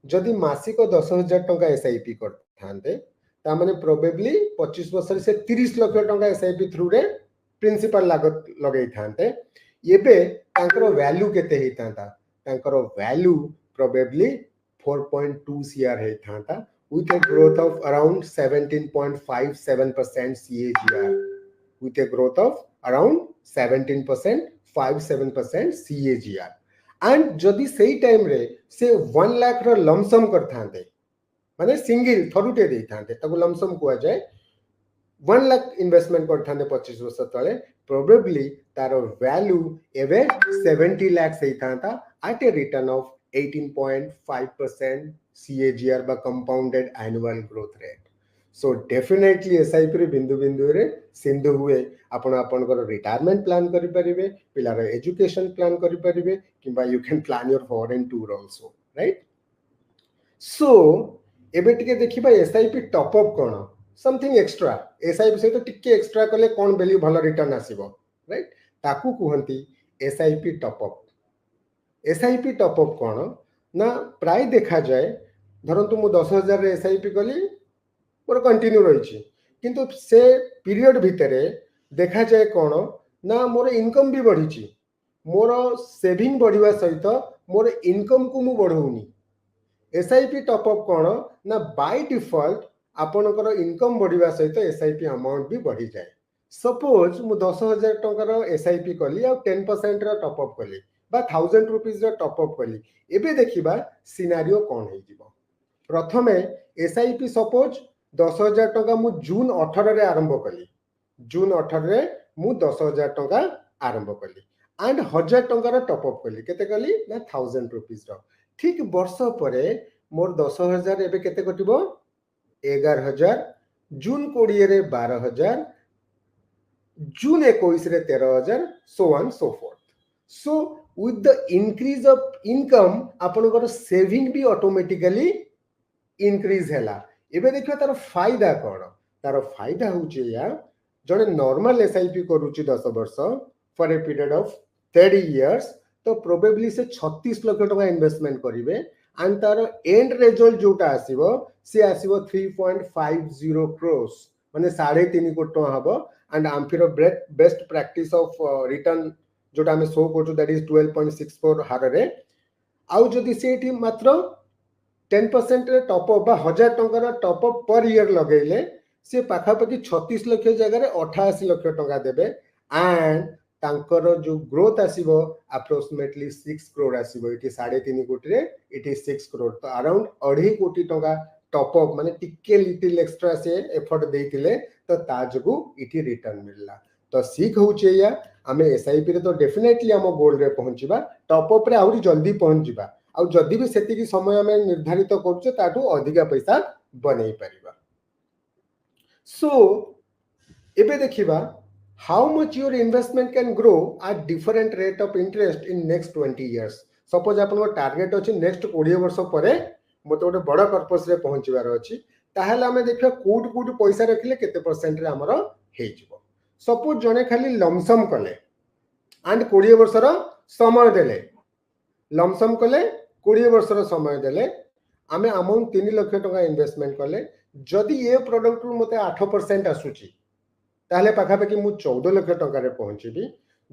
जदि मासिक 10,000 टंका एसआईपी करथांते ता माने प्रोबेबली 25 वर्ष से 30 लाख टंका एसआईपी थ्रू रे प्रिंसिपल लागत लगै थांते एबे तांकर वैल्यू केते हेतांता तांकर वैल्यू प्रोबेबली 4.2 सीआर हेतांता with a growth of around 17.57% CAGR with a growth of around 17.57% CAGR and जदि सही टाइम रे से 1 लाख रो लमसम करथांते माने सिंगल थरुटे देथांते ताको लमसम कुआ जाए 1 लाख इन्वेस्टमेंट करथांते 25 वर्ष तळे प्रोबेबली तारो वैल्यू एवे 70 लाख हेतांता at a return of 18.5% CAGR बा compounded annual growth rate so definitely SIP रे बिंदु बिंदु रे सिंधु हुए आपण आपण को रिटायरमेंट प्लान करि परिबे पिलार एजुकेशन प्लान करि परिबे किबा you can plan your foreign tour also right so एबे टिके देखिबा एसआईपी टॉप अप कोन समथिंग एक्स्ट्रा एसआईपी से तो टिके एक्स्ट्रा कले कोन वैल्यू भलो रिटर्न आसीबो राइट ताकू कुहंती SIP top up SIP top up कोन ना प्राय देखा जाए धरंतु मु 10,000 रे एसआईपी कली मोर कंटिन्यू रही किंतु से पीरियड भितरे देखा जाए कोन ना मोर इनकम भी बढ़ी मोर सेविंग बढ़िवा सहित मोर इनकम को मु बढ़ौनी एसआईपी टॉप अप कोन ना बाय डिफॉल्ट आपनकर इनकम बढ़िवा सहित एसआईपी अमाउंट भी बढ़ी जाए सपोज मु 10,000 टंकार एसआईपी कली आ 10% रा टॉप अप कली बा 1000 रुपीस रा टॉप अप कली एबे देखिबा सिनारियो कोन हे जिवो प्रथमे एसआईपी सपोज 10,000 टंका मु जून 18 रे आरंभ कली जून 18 रे मु 10,000 टंका आरंभ कली एंड 1000 टंका रा टॉप अप कली केते कली ना 1000 रुपीस रा ठीक वर्ष परे मोर 10,000 एबे केते कटिबो 11,000 जून 20 रे 12,000 जून 21 रे 13,000 so on so forth so with the increase of income आपनकर सेविंग भी ऑटोमेटिकली इंक्रीज हैला एबे देखियो तार फायदा कोन तार फायदा होचे या जने नॉर्मल एसआईपी करूची 10 वर्ष for a period of 30 years तो प्रोबेबली से 36 लाख टका इन्वेस्टमेंट करिवे एंड तार एंड रिजल्ट जोटा आसीबो से आसीबो 3.50 crores माने 3.5 कोटी टका हबो एंड आमफिर बेस्ट प्रैक्टिस ऑफ रिटर्न जोटा हमें शो करछु दैट इज 12.64 हार रे आउ जदि सेठी मात्र 10% रे टॉप अप बा 1000 टंका टॉप अप पर ईयर लगेले से पाखापाखि 36 लाख जगह 88 लाख टंका देबे एंड तांकर जो ग्रोथ आसीबो अप्रोक्सीमेटली 6 करोड़ आसीबो इटी 3.5 कोटी रे इटी 6 करोड़ तो अराउंड 2.5 कोटी टंका टॉप अप माने टिके लिटिल एक्स्ट्रा से एफर्ट देइतिले तो ताजगु इटी रिटर्न मिलला तो सीख होउचे या हमें एसआईपी रे तो डेफिनेटली हम गोल रे पहुंचीबा टॉप अप रे आउरी जल्दी पहुंचीबा आ जदि भी सेति की समय हमें निर्धारित करछे ताठू अधिका पैसा बनै परिबा सो एबे देखिबा how much your investment can grow at different rate of interest in next 20 years suppose आपन टारगेट अछि नेक्स्ट 20 वर्ष परे मते गोटे बड़ पर्पस रे पहुंचीबार अछि ताहेला हमें देखिबा कोड कोड पैसा रखिले केते परसेंट रे हमरो हे जिवो सपोज जने खाली लमसम कले एंड 20 वर्षर समय देले लमसम कले 20 वर्षर समय देले आमे अमाउंट 3 लाख टका इन्वेस्टमेंट कले जदि ये प्रोडक्ट मते 8% आसुची ताहले पाखापाखि मु 14 लाख टका रे पहुंचीबी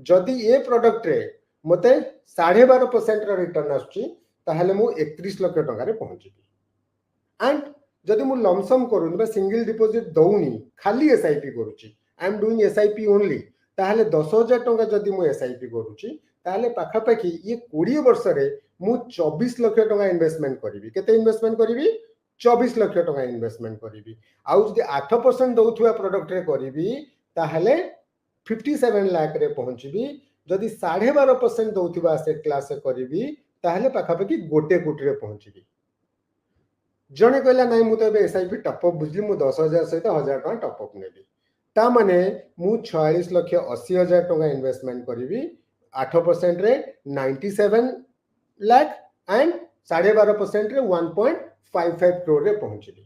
जदि ये प्रोडक्ट रे मते 12.5% रो रिटर्न आसुची ताहले मु 31 लाख टका रे पहुंचीबी एंड जदि मु लमसम करूनी बा सिंगल डिपॉजिट दउनी खाली एसआईपी करूची I am doing SIP only ताहले 10,000 टका जदि मु एसआईपी करूची ताहले पाखापाखि ये 20 वर्ष रे मु 24 लाख टका इन्वेस्टमेंट करिवि केते इन्वेस्टमेंट करिवि 24 लाख टका इन्वेस्टमेंट करिवि आउ जदि 8% दउथुवा प्रोडक्ट रे करिवि ताहले 57 लाख रे पहुंचीबी जदि 12.5% दउथुवा एसेट क्लास रे करिवि ताहले पाखापाखि 1 कोटी रे पहुंचीबी जने कहला नाही मु तो एसआईपी टॉप अप बुझली मु 10,000 सहित 1,000 टका टॉप अप नेबी ता माने मु 46 लाख 80,000 टका इन्वेस्टमेंट करिवि 8% रे 97 लाख एंड 12.5% रे 1.55 करोड़ रे पहुंचली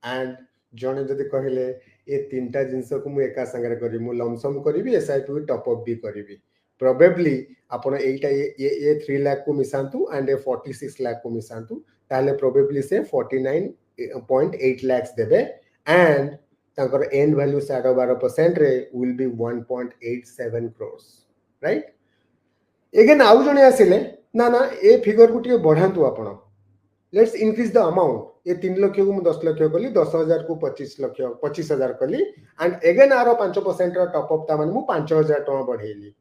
एंड जने जदि कहले ए तीनटा जिंस को मु एका संगे करी मु लमसम करी एसआईपी टॉप अप भी करी प्रोबेबली आपण एटा ये 3 लाख को मिसांतु एंड ए 46 लाख को मिसांतु ताले प्रोबेबली से 49.8 लाख देबे एंड ताकर एंड वैल्यू 12% रे will be 1.87 crore right again आउ जने आसिले ना ना ए फिगर को टिके बढ़ांतु आपण लेट्स इंक्रीज द अमाउंट ये 3 लाख को 10 लाख कली 10,000 को 25,000 कली एंड अगेन आरो 5% टॉप अप ता माने मु 5,000 टका बढ़ेली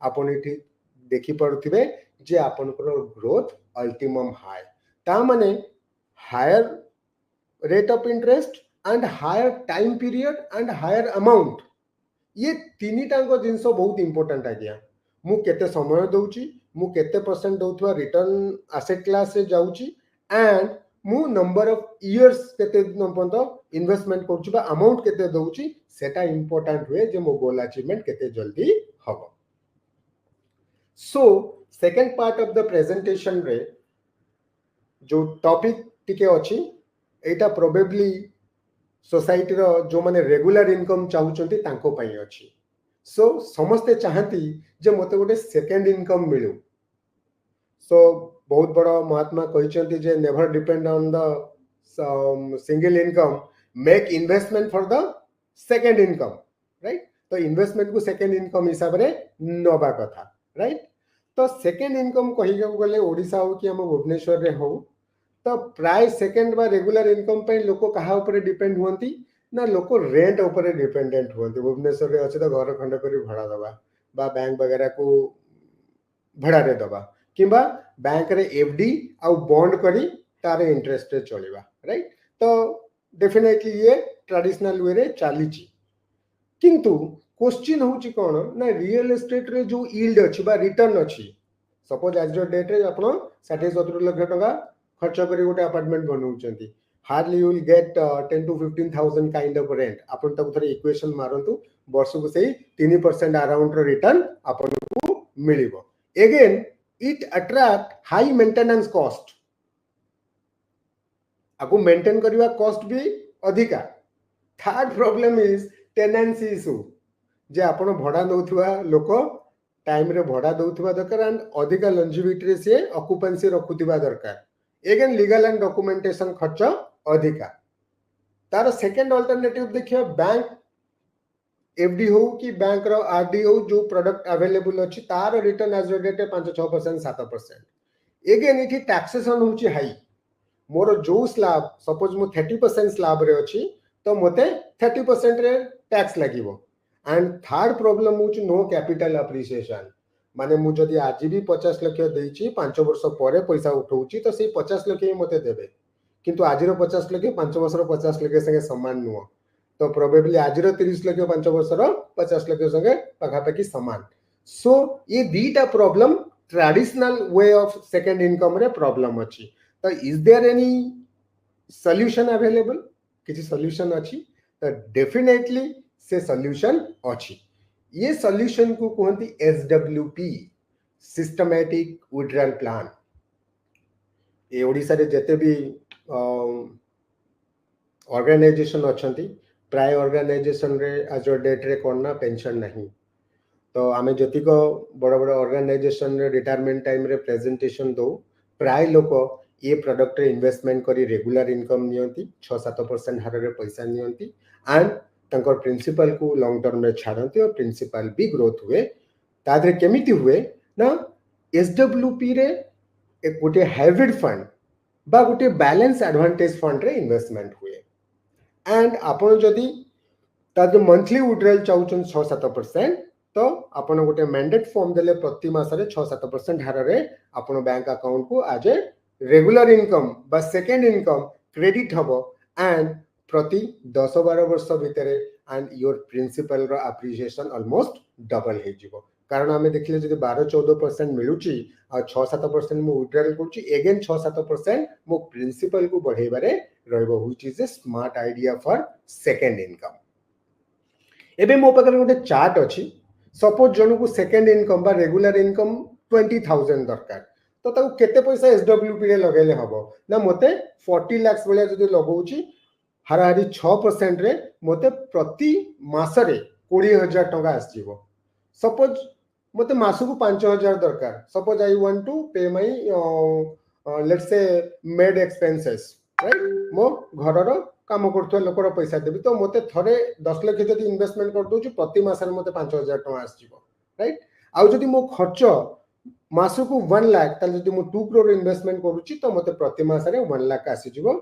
आपण इठी देखि पड़थिबे जे आपण को ग्रोथ अल्टीमम हाई ता माने higher rate of interest and higher time period and higher amount ये तीनिटा को जिंस बहुत इंपोर्टेंट आइडिया मु केते समय दउची मु केते परसेंट दउथवा रिटर्न एसेट क्लास से जाउची एंड मु नंबर ऑफ इयर्स केते नंबर इन्वेस्टमेंट करछु बा अमाउंट केते दउची सेटा इंपोर्टेंट हुए जे मो गोल अचीवमेंट केते जल्दी हबो so second part of the presentation रे जो टॉपिक टिके अछि एटा प्रोबेबली सोसाइटी रो जो माने रेगुलर इनकम चाहुचंती तांको पई अछि सो समस्ते चाहती जे मते गोटे सेकंड इनकम मिलू सो बहुत बड़ा महात्मा कहते जे never depend on the single income make investment for the second income right तो इन्वेस्टमेंट को सेकंड इनकम हिसाब रे नबा कथा राइट तो सेकंड इनकम कहि गले ओडिसा हो कि हम भुवनेश्वर रे हो तो प्राय सेकंड बा रेगुलर इनकम पे लोक कहा ऊपर डिपेंड होंती ना लोक रेंट ऊपर डिपेंडेंट होंती भुवनेश्वर रे अछि तो घर खंड करी भड़ा दबा बा बैंक वगैरह को भड़ा रे दबा किंबा बैंक रे एफडी आउ बॉन्ड करी तारे इंटरेस्ट रे चलेबा राइट तो डेफिनेटली ये ट्रेडिशनल वे रे चालीची किंतु क्वेश्चन होची कोन ना रियल एस्टेट रे जो यील्ड अछि बा रिटर्न अछि सपोज आज जो डेट रे आपण 60-70 लाख टका खर्च करी गोटे अपार्टमेंट बनौचंती hardly you will get 10 to 15,000 kind of rent आपण तक थरे इक्वेशन मारंतु वर्ष को सही 3% अराउंड रो रिटर्न आपण को मिलिबो again it attract high maintenance cost आपको मेंटेन करवा कॉस्ट भी अधिका third problem is tenancy issue जे आपण भड़ा दउथुवा लोक टाइम रे भड़ा दउथिबा दरकार एंड अधिका लंजिविटी रे से ऑक्युपेंसी रखुथिबा दरकार एगेन लीगल एंड डॉक्यूमेंटेशन खर्च अधिका तार सेकंड अल्टरनेटिव देखियो बैंक एफडी हो कि बैंक रो आरडी हो जो प्रोडक्ट अवेलेबल अछि तार रिटर्न एज रेट 5-6% 7% एगेन इठी टैक्सेशन होची हाई मोर जो स्लैब सपोज मु 30% स्लैब रे अछि तो मते 30% रे टैक्स लागिवो एंड थर्ड प्रॉब्लम होची नो कैपिटल अप्रिसिएशन माने मु जदी आज भी 50 लाख देइची 5 वर्ष परे पैसा उठौची तो से 50 लाख ही मते देबे किंतु आज रो 50 लाख 5 वर्ष रो 50 लाख संगे समान नुओ तो प्रोबेबली आज रो 30 लाख 5 वर्ष रो 50 लाख संगे पखापाखी समान सो ये दीटा problem traditional way of second income रे प्रॉब्लम अछि तो is there any solution available किसी सॉल्यूशन अछि तो डेफिनेटली से सॉल्यूशन अछि ये सॉल्यूशन को कहती एसडब्ल्यूपी सिस्टमैटिक विड्रॉल प्लान ये ओडिसा रे जते भी ऑर्गेनाइजेशन अछंती प्राय ऑर्गेनाइजेशन रे आज डेट रे कोना पेंशन नहीं तो आमे जतिक बड़ बड़ ऑर्गेनाइजेशन रे रिटायरमेंट टाइम रे प्रेजेंटेशन दो प्राय लोक ये प्रोडक्ट रे इन्वेस्टमेंट करी रेगुलर इनकम नियंती 6-7% हार रे पैसा नियंती एंड तंकर प्रिंसिपल को लॉन्ग टर्म में छाड़ती और प्रिंसिपल भी ग्रोथ हुए तादरे केमिति हुए ना एसडब्ल्यूपी रे एक गोटे हाइब्रिड फंड बा गोटे बैलेंस एडवांटेज फंड रे इन्वेस्टमेंट हुए एंड आपण जदी तादे मंथली विड्रॉल चाउछन 6-7% तो आपण गोटे मैंडेट फॉर्म देले प्रति मास रे 6-7% हार रे आपण बैंक अकाउंट को आज ए रेगुलर इनकम बा सेकंड इनकम क्रेडिट हबो एंड प्रति 10-12 वर्ष भितर एंड योर प्रिंसिपल रो एप्रिसिएशन ऑलमोस्ट डबल हे जिवो कारण आमे देखले जदी 12-14% मिलुची आ 6-7% मु विड्रॉल करूची अगेन 6-7% मु प्रिंसिपल को बढ़ेबारे रहबो which is a smart idea for second income एबे मो पाकर गोटे चार्ट अछि सपोज जनु को सेकंड इनकम बा रेगुलर इनकम 20,000 दरकार तो ताको केते पैसा एसडब्ल्यूपी रे लगेले हबो ना मते 40 लाख बेले जदी लगौची हाराहारी 6% रे मते प्रति मास रे 20,000 टका आसीबो सपोज मते मासु को 5,000 दरकार सपोज आई वांट टू पे my let's say made expenses right मो घर रो काम करथो लोकर पैसा देबी तो मते थरे 10 लाख जदी इन्वेस्टमेंट कर दोछु प्रति मास रे मते 5,000 टका आसीबो राइट आउ जदी मो खर्च मासु को 1 लाख ताले जदी मो 2 करोड़ इन्वेस्टमेंट करूची तो मते प्रति मास रे 1 लाख आसी जिवो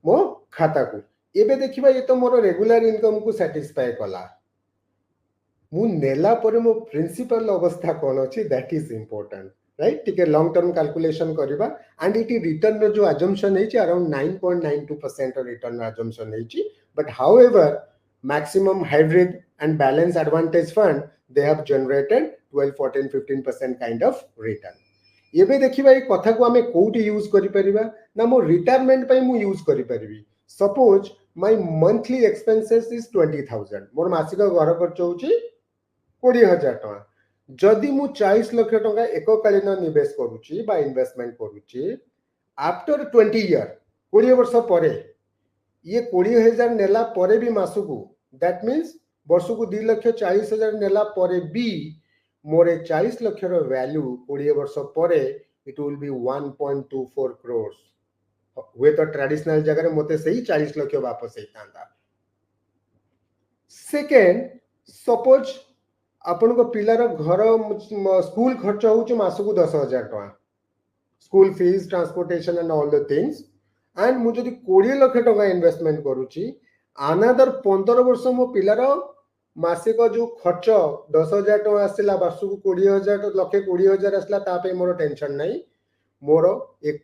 मो खाता को एबे देखिबा ये तो मोर रेगुलर इनकम को सैटिस्फाई कला मु नेला परे मो प्रिंसिपल अवस्था कोन अछि दैट इज इंपोर्टेंट राइट टिके लॉन्ग टर्म कैलकुलेशन करबा एंड इटी रिटर्न रो जो अजम्पशन है अराउंड 9.92% रिटर्न अजम्पशन है but however maximum hybrid and balance advantage fund they have generated 12-14-15% kind of return एबे देखिबा ए कथा को हमें कोठी यूज करि परिबा ना मो रिटायरमेंट पई मु यूज करि परिबी suppose my monthly expenses is 20,000 मोर मासिक घर खर्च होची 20,000 टका जदि मु 40 लाख टका एककालीन निवेश करूची बा इन्वेस्टमेंट करूची आफ्टर 20 ईयर 20 वर्ष परे ये 20,000 नेला परे भी मासुकू दैट मींस वर्षकू 2,40,000 नेला परे भी मोरे 40 लाख रो वैल्यू 20 वर्ष परे इट विल बी 1.24 crores हुए तो ट्रेडिशनल जगह रे मते सही 40 लाख वापस हेतांदा सेकंड सपोज अपन को पिलार घर स्कूल खर्च होउछ मासकू 10,000 टका school fees transportation and all the things and मु जदी 20 लाख टका इन्वेस्टमेंट करूची अनदर 15 वर्ष मो पिलार मासिक जो खर्च 10,000 टका आसला वर्षकू 20,000 लक्षे 20,000 आसला ता पे मोर टेंशन नहीं मोर एक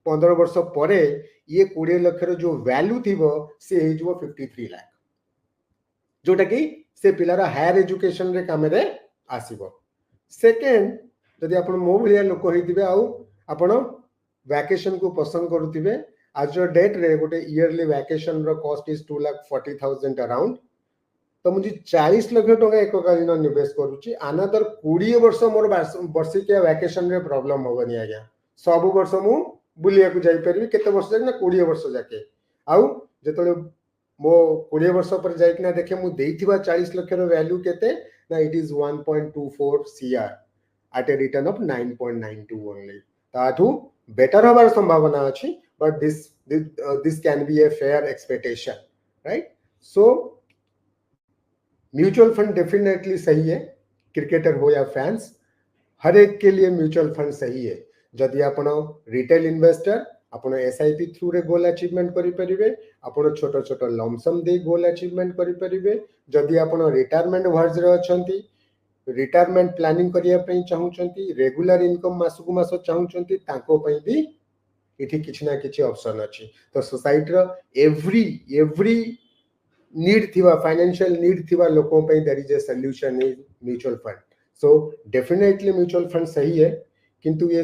15 वर्ष परे ये 20 लाख रो जो वैल्यू थिबो से हे जो 53 लाख जोटा कि से पिलार हायर एजुकेशन रे काम रे आसीबो सेकंड जदी आपण मो भलिया लोक होइतिबे आउ आपण वैकेशन को पसंद करूतिबे आज जो डेट रे गोटे इयरली वैकेशन रो कॉस्ट इज 2,40,000 अराउंड तो मुझे 40 लाख टका एककालीन निवेश करूची अनदर 20 वर्ष मोर वर्षिकिया वैकेशन रे प्रॉब्लम होबनी आज्ञा सब वर्ष मु बुलिया को जाई परबी केते वर्ष जाक ना 20 वर्ष जाके आउ जेतले मो 20 वर्ष पर जाइकना देखे मु देइथिबा 40 लाख रो वैल्यू केते ना it is 1.24 CR at a return of 9.92 only. ताठू better हबार संभावना अछि, but this can be a fair expectation, right? So mutual fund definitely सही है, क्रिकेटर हो या फैंस, हर एक के लिए म्यूचुअल फंड सही है। जदि आपण रिटेल इन्वेस्टर आपण SIP थ्रू रे गोल अचीवमेंट करि परिबे, आपण छोटो छोटो लमसम दे गोल अचीवमेंट करि परिबे। जदि आपण रिटायरमेंट वर्ज रे अछंती, रिटायरमेंट प्लानिंग करिया पई चाहूचंती, रेगुलर इनकम मासकु मास चाहूचंती, ताको पई भी इठी किछ ना किछ ऑप्शन अछि। तो सोसाइटी रो एवरी नीड थिवा, फाइनेंशियल नीड थिवा लोकों पे there is a solution in mutual fund. So definitely mutual fund सही है, किंतु ये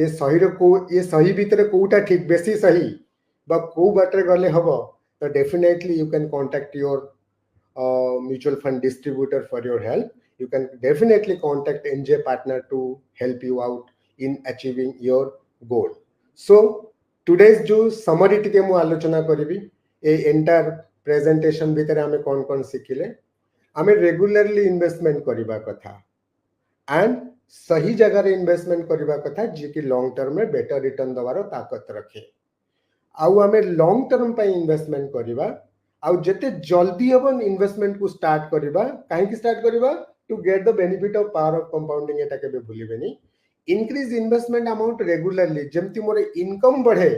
सही रो को ये सही भीतर कोटा ठीक बेसी सही बा को बाटे गले हबो, तो definitely you can contact your mutual fund distributor for your help. You can definitely contact NJ Partner to help you out in achieving your goal. So today's जो summary टिके मु आलोचना करिबी, ए एंटायर प्रेजेंटेशन भीतर आमे कोन कोन सिखिले। आमे रेगुलरली इन्वेस्टमेंट करिबा कथा and सही जगह रे इन्वेस्टमेंट करिबा कथा जे कि लॉन्ग टर्म में बेटर रिटर्न दवारो ताकत रखे। आउ आमे लॉन्ग टर्म पे इन्वेस्टमेंट करिबा, आउ जते जल्दी हम इन्वेस्टमेंट को स्टार्ट करिबा, काहे कि स्टार्ट करिबा to get the benefit of power of compounding. एटा के भूलिबेनी, इंक्रीज इन्वेस्टमेंट अमाउंट रेगुलरली, जेमति मोर इनकम बढ़े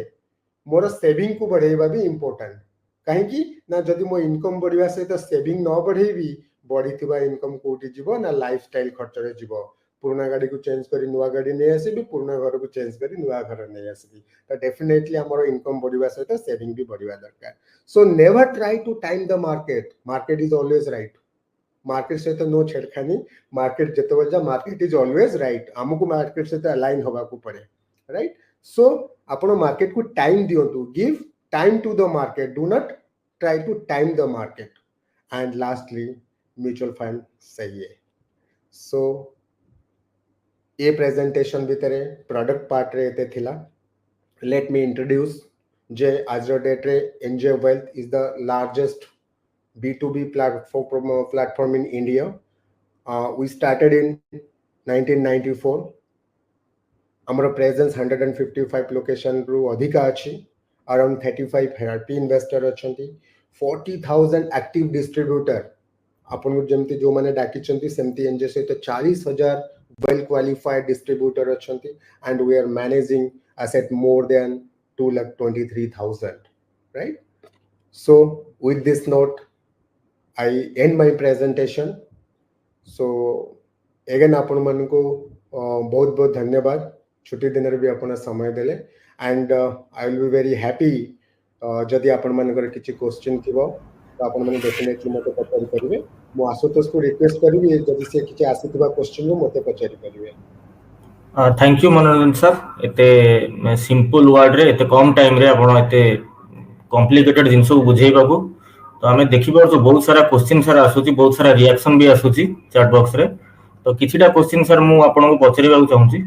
मोर सेविंग को बढ़ेबा भी इंपोर्टेंट। काहे कि ना जदि मो इनकम बढ़िबा से तो सेविंग न बढ़ेबी, बढ़ीथिबा इनकम कोठी जीवो ना लाइफस्टाइल खर्च रे जीवो। पुराना गाड़ी को चेंज करी नुआ गाड़ी नै आसीबी, पुराना घर को चेंज करी नुआ घर नै आसीबी। तो डेफिनेटली हमर इनकम बढ़िबा से तो सेविंग भी बढ़िबा दरकार। So never try to time the market, market is always right. Market से तो नो छेड़खानी, मार्केट जते बजा मार्केट इज ऑलवेज राइट। हमको मार्केट से तो अलाइन होबा को पड़े, राइट? सो आपण मार्केट को टाइम दियंतु, give time to the market, do not try to time the market. And lastly mutual fund सही है। सो ये प्रेजेंटेशन भितर प्रोडक्ट पार्ट रे एते थिला। लेट मी इंट्रोड्यूस जे आज डेट रे NJ wealth is the largest B2B platform in India. We started in 1994. Our presence 155 location ru adhika achi, around 35 happy investor achanti, 40,000 active distributor आपन जेमती जो माने डाकी चंती सेमती एनजे से तो 40,000 well qualified distributor achanti, and we are managing asset more than 2,23,000, right? So with this note I end my presentation. So again आपण मन को बहुत बहुत धन्यवाद, छुट्टी दिन रे भी आपण समय देले। And I will be very happy जदि आपण मन कर किछि क्वेश्चन थिबो तो आपण मन डेफिनेटली मते पचारि परिबे। मो आशुतोष को रिक्वेस्ट करिबे जदि से किछि आसीथिबा क्वेश्चन को मते पचारि परिबे। थैंक यू मनोरंजन सर, एते सिंपल वर्ड रे एते कम टाइम रे आपण एते कॉम्प्लिकेटेड जिंस को बुझेई बाबू। तो आमे देखि पारछो बहुत सारा क्वेश्चन सर आसुची, बहुत सारा रिएक्शन भी आसुची चैट बॉक्स रे। तो किछिटा क्वेश्चन सर मु आपन को पचरिबा चाहूची।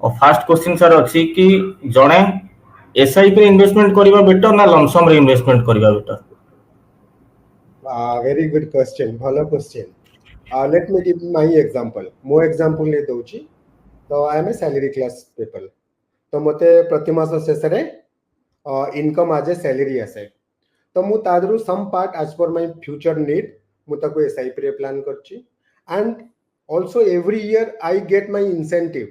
और फर्स्ट क्वेश्चन सर अछि कि जणे एसआईपी रे इन्वेस्टमेंट करिबा बेटर ना लमसम रे इन्वेस्टमेंट करिबा बेटर? वेरी गुड क्वेश्चन, भलो question. Let me give my example. मो एग्जांपल ले दोची। तो I am a salary class people, तो मते प्रति मास शेष रे इनकम आज ए सैलरी आसे। तो मु तादरु some part as per my future need मु ताको एसआईपी रे प्लान करची। And also every year I get my incentive,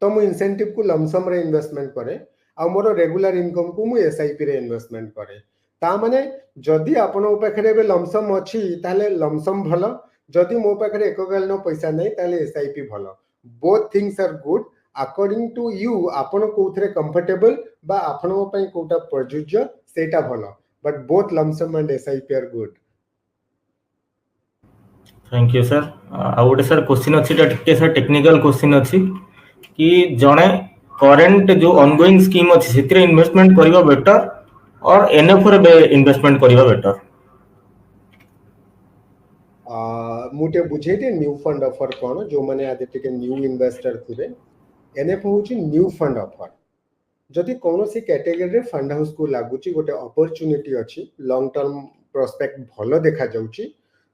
तो मु इंसेंटिव को लमसम रे इन्वेस्टमेंट करे आ मोर रेगुलर इनकम को मु एसआईपी रे इन्वेस्टमेंट करे। ता माने जदि आपन पाखरे बे लमसम अछि ताले लमसम भलो, जदि मो पाखरे एककालीन पैसा नै ताले एसआईपी भलो। Both things are good according to you. आपन कोथरे कंफर्टेबल बा आपन पई कोटा प्रयोज्य सेटा भलो, but both lump sum and SIP are good. Thank you sir. आ गोटे सर क्वेश्चन अछि, टिके सर टेक्निकल क्वेश्चन अछि कि जणे करंट जो ऑनगोइंग स्कीम अछि सेतिरे इन्वेस्टमेंट करिबा बेटर और एनएफ रे इन्वेस्टमेंट करिबा बेटर? मुटे बुझेते न्यू फंड ऑफर कोन जो माने आदि टिके न्यू इन्वेस्टर थिबे। एनएफ होची न्यू फंड ऑफर। जदि कोनोसी कैटेगरी रे फंड हाउस को लागुची गोटे अपॉर्चुनिटी अछि, लॉन्ग टर्म प्रोस्पेक्ट भलो देखा जाउची,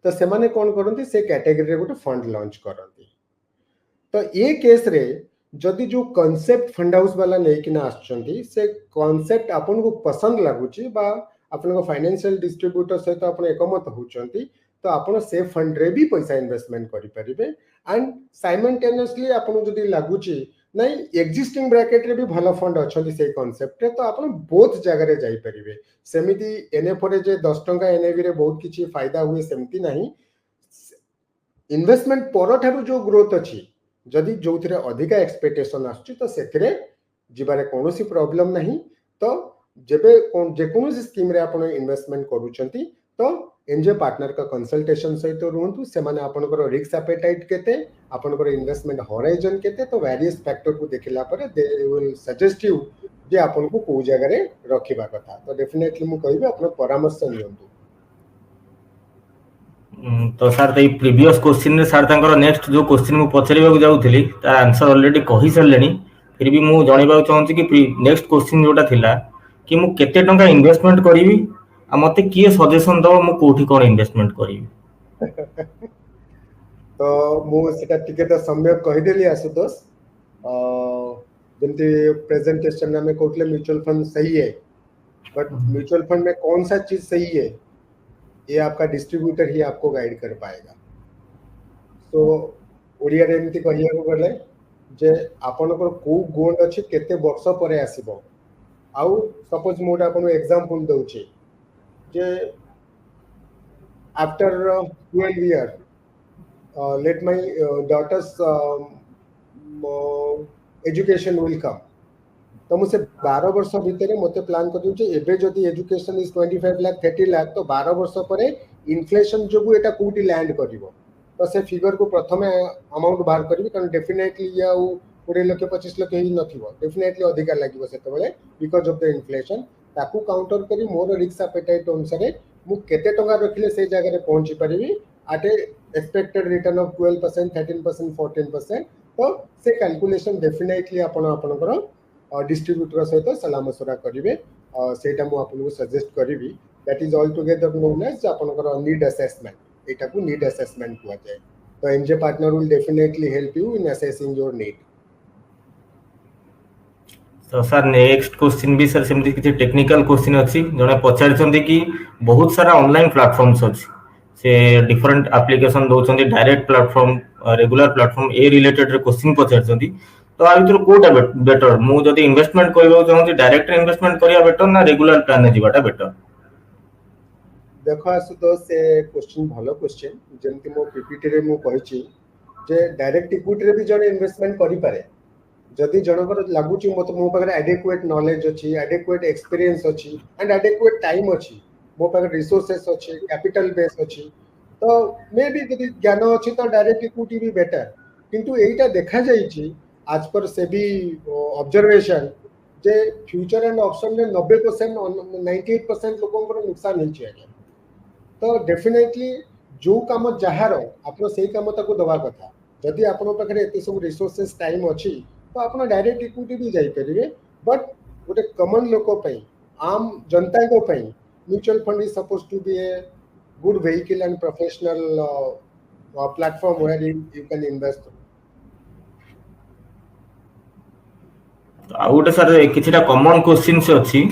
तो से माने कौन करती से कैटेगरी गोटे फंड लॉन्च करती। तो ये केस रे जदि जो कॉन्सेप्ट फंड हाउस वाला लेकिना आछंती से कॉन्सेप्ट आपन को पसंद लागुची बा आपन को फाइनेंशियल डिस्ट्रीब्यूटर सहित आपन एकमत होचंती तो आपन से फंड रे भी पैसा इन्वेस्टमेंट करि परिबे एंड साइमल्टेनियसली आपन जदि लागुची नहीं एक्जिस्टिंग ब्रैकेट रे भी भलो फंड अछंती से कॉन्सेप्ट रे तो आपन बहुत जगह रे जाई परिबे। सेमिति एनएफ रे जे 10 टंका एनएवी रे बहुत किछि फायदा हुए सेमिति नहीं। इन्वेस्टमेंट पर ठारू जो ग्रोथ अछि जदि जो थिरे अधिका एक्सपेक्टेशन आछी तो सेथिरे जिबारे कोनोसी प्रॉब्लम नहीं। तो जेबे जे कोनोसी स्कीम रे आपण इन्वेस्टमेंट करूचंती तो एनजे पार्टनर का कंसल्टेशन सहित रुहंतु से माने आपनकर रिस्क एपेटाइट केते आपनकर इन्वेस्टमेंट होराइजन केते तो वेरियस फैक्टर को देखिला परे दे विल सजेस्ट यू जे आपन को को जगह रे रखिबा कथा। तो डेफिनेटली मु कहबे आपन परामर्श नियंतु। तो सर तो प्रीवियस क्वेश्चन रे सर तांकर नेक्स्ट जो क्वेश्चन मु पछरिबा को जाउथली तार आंसर ऑलरेडी कहि सरलेनी फिर भी मु जणिबा चाहूची कि नेक्स्ट क्वेश्चन जोटा थिला कि मु केते टंका इन्वेस्टमेंट करिवि आ मते किए सजेशन दो मु कोठी कोन इन्वेस्टमेंट करिवि। तो मु सेटा टिके तो सम्यक कहि देली आशुतोष जंती प्रेजेंटेशन में कोटले म्यूचुअल फंड सही है बट म्यूचुअल फंड में कौन सा चीज सही है ये आपका डिस्ट्रीब्यूटर ही आपको गाइड कर पाएगा। तो ओडिया रे एमती कहिया को गले जे आपनकर को गुण अछि केते वर्ष परे आसीबो आउ सपोज मोड आपन example दउची J after 12 years let my daughter's education will come तो मुझे 12 वर्ष भीतर मते प्लान कर दूचे एबे जदी एजुकेशन इज 25 लाख 30 लाख तो 12 वर्ष परे इन्फ्लेशन जोगु एटा कोटी लैंड करिवो तो से फिगर को प्रथमे अमाउंट बाहर करिवि कारण डेफिनेटली या 20 लाख 25 लाख ही नथिवो डेफिनेटली अधिक लागिवो सेते बेले बिकॉज़ ऑफ द इन्फ्लेशन ताकू काउंटर करी मोर रिस्क एपेटाइट अनुसार मु केते टंका रखिले से जगह रे पहुंची परिवि at a expected return of 12%, 13%, 14%. तो से कैलकुलेशन डेफिनेटली आपण आपनकर डिस्ट्रीब्यूटर सहित सलाह मशवरा करिवे सेटा मु आपन सजेस्ट करिवि that is all together known as आपनकर नीड असेसमेंट एटा को नीड असेसमेंट हुआ जाए। तो MJ partner will definitely help you in assessing your need. तो सर नेक्स्ट क्वेश्चन भी सर सेमती किछि टेक्निकल क्वेश्चन अछि जने पचारछन्ती कि बहुत सारा ऑनलाइन प्लेटफॉर्म्स अछि से डिफरेंट एप्लीकेशन दोचंदी डायरेक्ट प्लेटफॉर्म रेगुलर प्लेटफॉर्म ए रिलेटेड रे क्वेश्चन पचारछन्ती तो आ भीतर कोटा बेटर मु जदी इन्वेस्टमेंट करबो चाहूची डायरेक्ट इन्वेस्टमेंट करिया बेटर ना रेगुलर प्लान ने जीवाटा बेटर। देखो आसुतोष से क्वेश्चन भलो क्वेश्चन जेमति मो पीपीटी रे मु कहिची जे डायरेक्ट इक्विटी रे भी जने इन्वेस्टमेंट करि पारे जदी जनकर लागुची मो पाखरे एडेक्वेट नॉलेज अछि एडेक्वेट एक्सपीरियंस अछि एंड एडेक्वेट टाइम अछि मो पाखरे रिसोर्सेस अछि कैपिटल बेस अछि तो मे भी जदी ज्ञान अछि तो डायरेक्ट इक्विटी भी बेटर किंतु एटा देखा जाईची आज पर से भी observation J future and option में 90% 98% लोगों को नुकसान ही चाहिए। तो डेफिनेटली जो काम जहार आप से काम ताको दवा कथा जदि आपन पाखरे एते सब रिसोर्सेस टाइम अछि तो आपन डायरेक्ट इक्विटी भी जाई परिबे बट गोटे कॉमन लोक पई आम जनता को पई mutual fund is suppose to be a good vehicle and professional platform where you can invest। आ गोटे सर किछटा कॉमन क्वेश्चंस अछि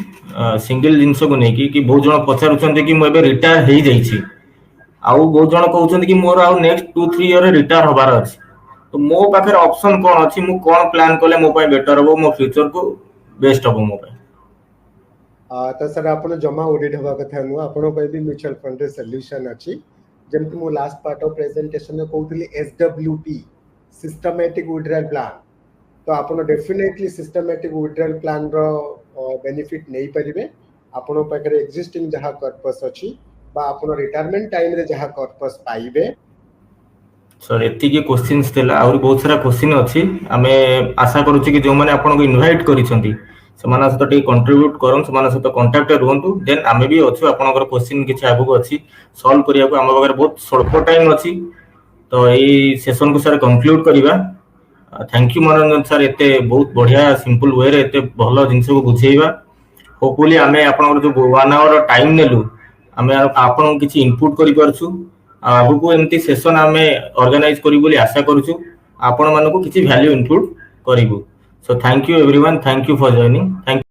सिंगल जिंस को नै कि बहुत जण पचारुछन्ते कि मो एबे रिटायर हेई जाई छी आ बहुत जण कहउछन्ते कि मोर आ नेक्स्ट 2-3 ईयर रिटायर होबार अछि तो मो पाखर ऑप्शन कोन अछि मु कोन प्लान करले मो पय बेटर होबो मो फ्यूचर को बेस्ट होबो मो पय। तो सर आपण जमा ऑडिट हवा कथा नु आपण पय भी म्यूचुअल फंड रे सॉल्यूशन अछि जेमति मो लास्ट पार्ट ऑफ प्रेजेंटेशन में कहउतली SWP सिस्टमैटिक विड्रॉल प्लान तो आपण डेफिनेटली सिस्टमैटिक विड्रॉल प्लान रो बेनिफिट नै परिबे आपण पाखरे एक्जिस्टिंग जहा कॉर्पस अछि बा आपण रिटायरमेंट टाइम रे जहा कॉर्पस पाइबे। सर एति के क्वेश्चंस देला और बहुत सारा क्वेश्चन अछि हमें आशा करू छी कि जो माने आपण को इनवाइट करिसंती समाना सहित टे कंट्रीब्यूट करन समाना सहित कांटेक्ट रहंतु देन आमे भी अछि आपनकर क्वेश्चन किछि आगु अछि सॉल्व करिया को हम बगर बहुत स्वल्प टाइम अछि तो एई सेशन को सर कंक्लूड करिवा। थैंक यू मनोरंजन सर एते बहुत बढ़िया सिंपल वे रे एते भलो जिंस को बुझेइबा होपफुली आमे आपनकर जो 1 आवर टाइम नेलु आमे आपन किछि इनपुट करि परछु आगु एमती सेशन आमे ऑर्गेनाइज करी बोली आशा करूछु आपण मानको किछि वैल्यू इनपुट करिवु so thank you everyone thank you for joining thank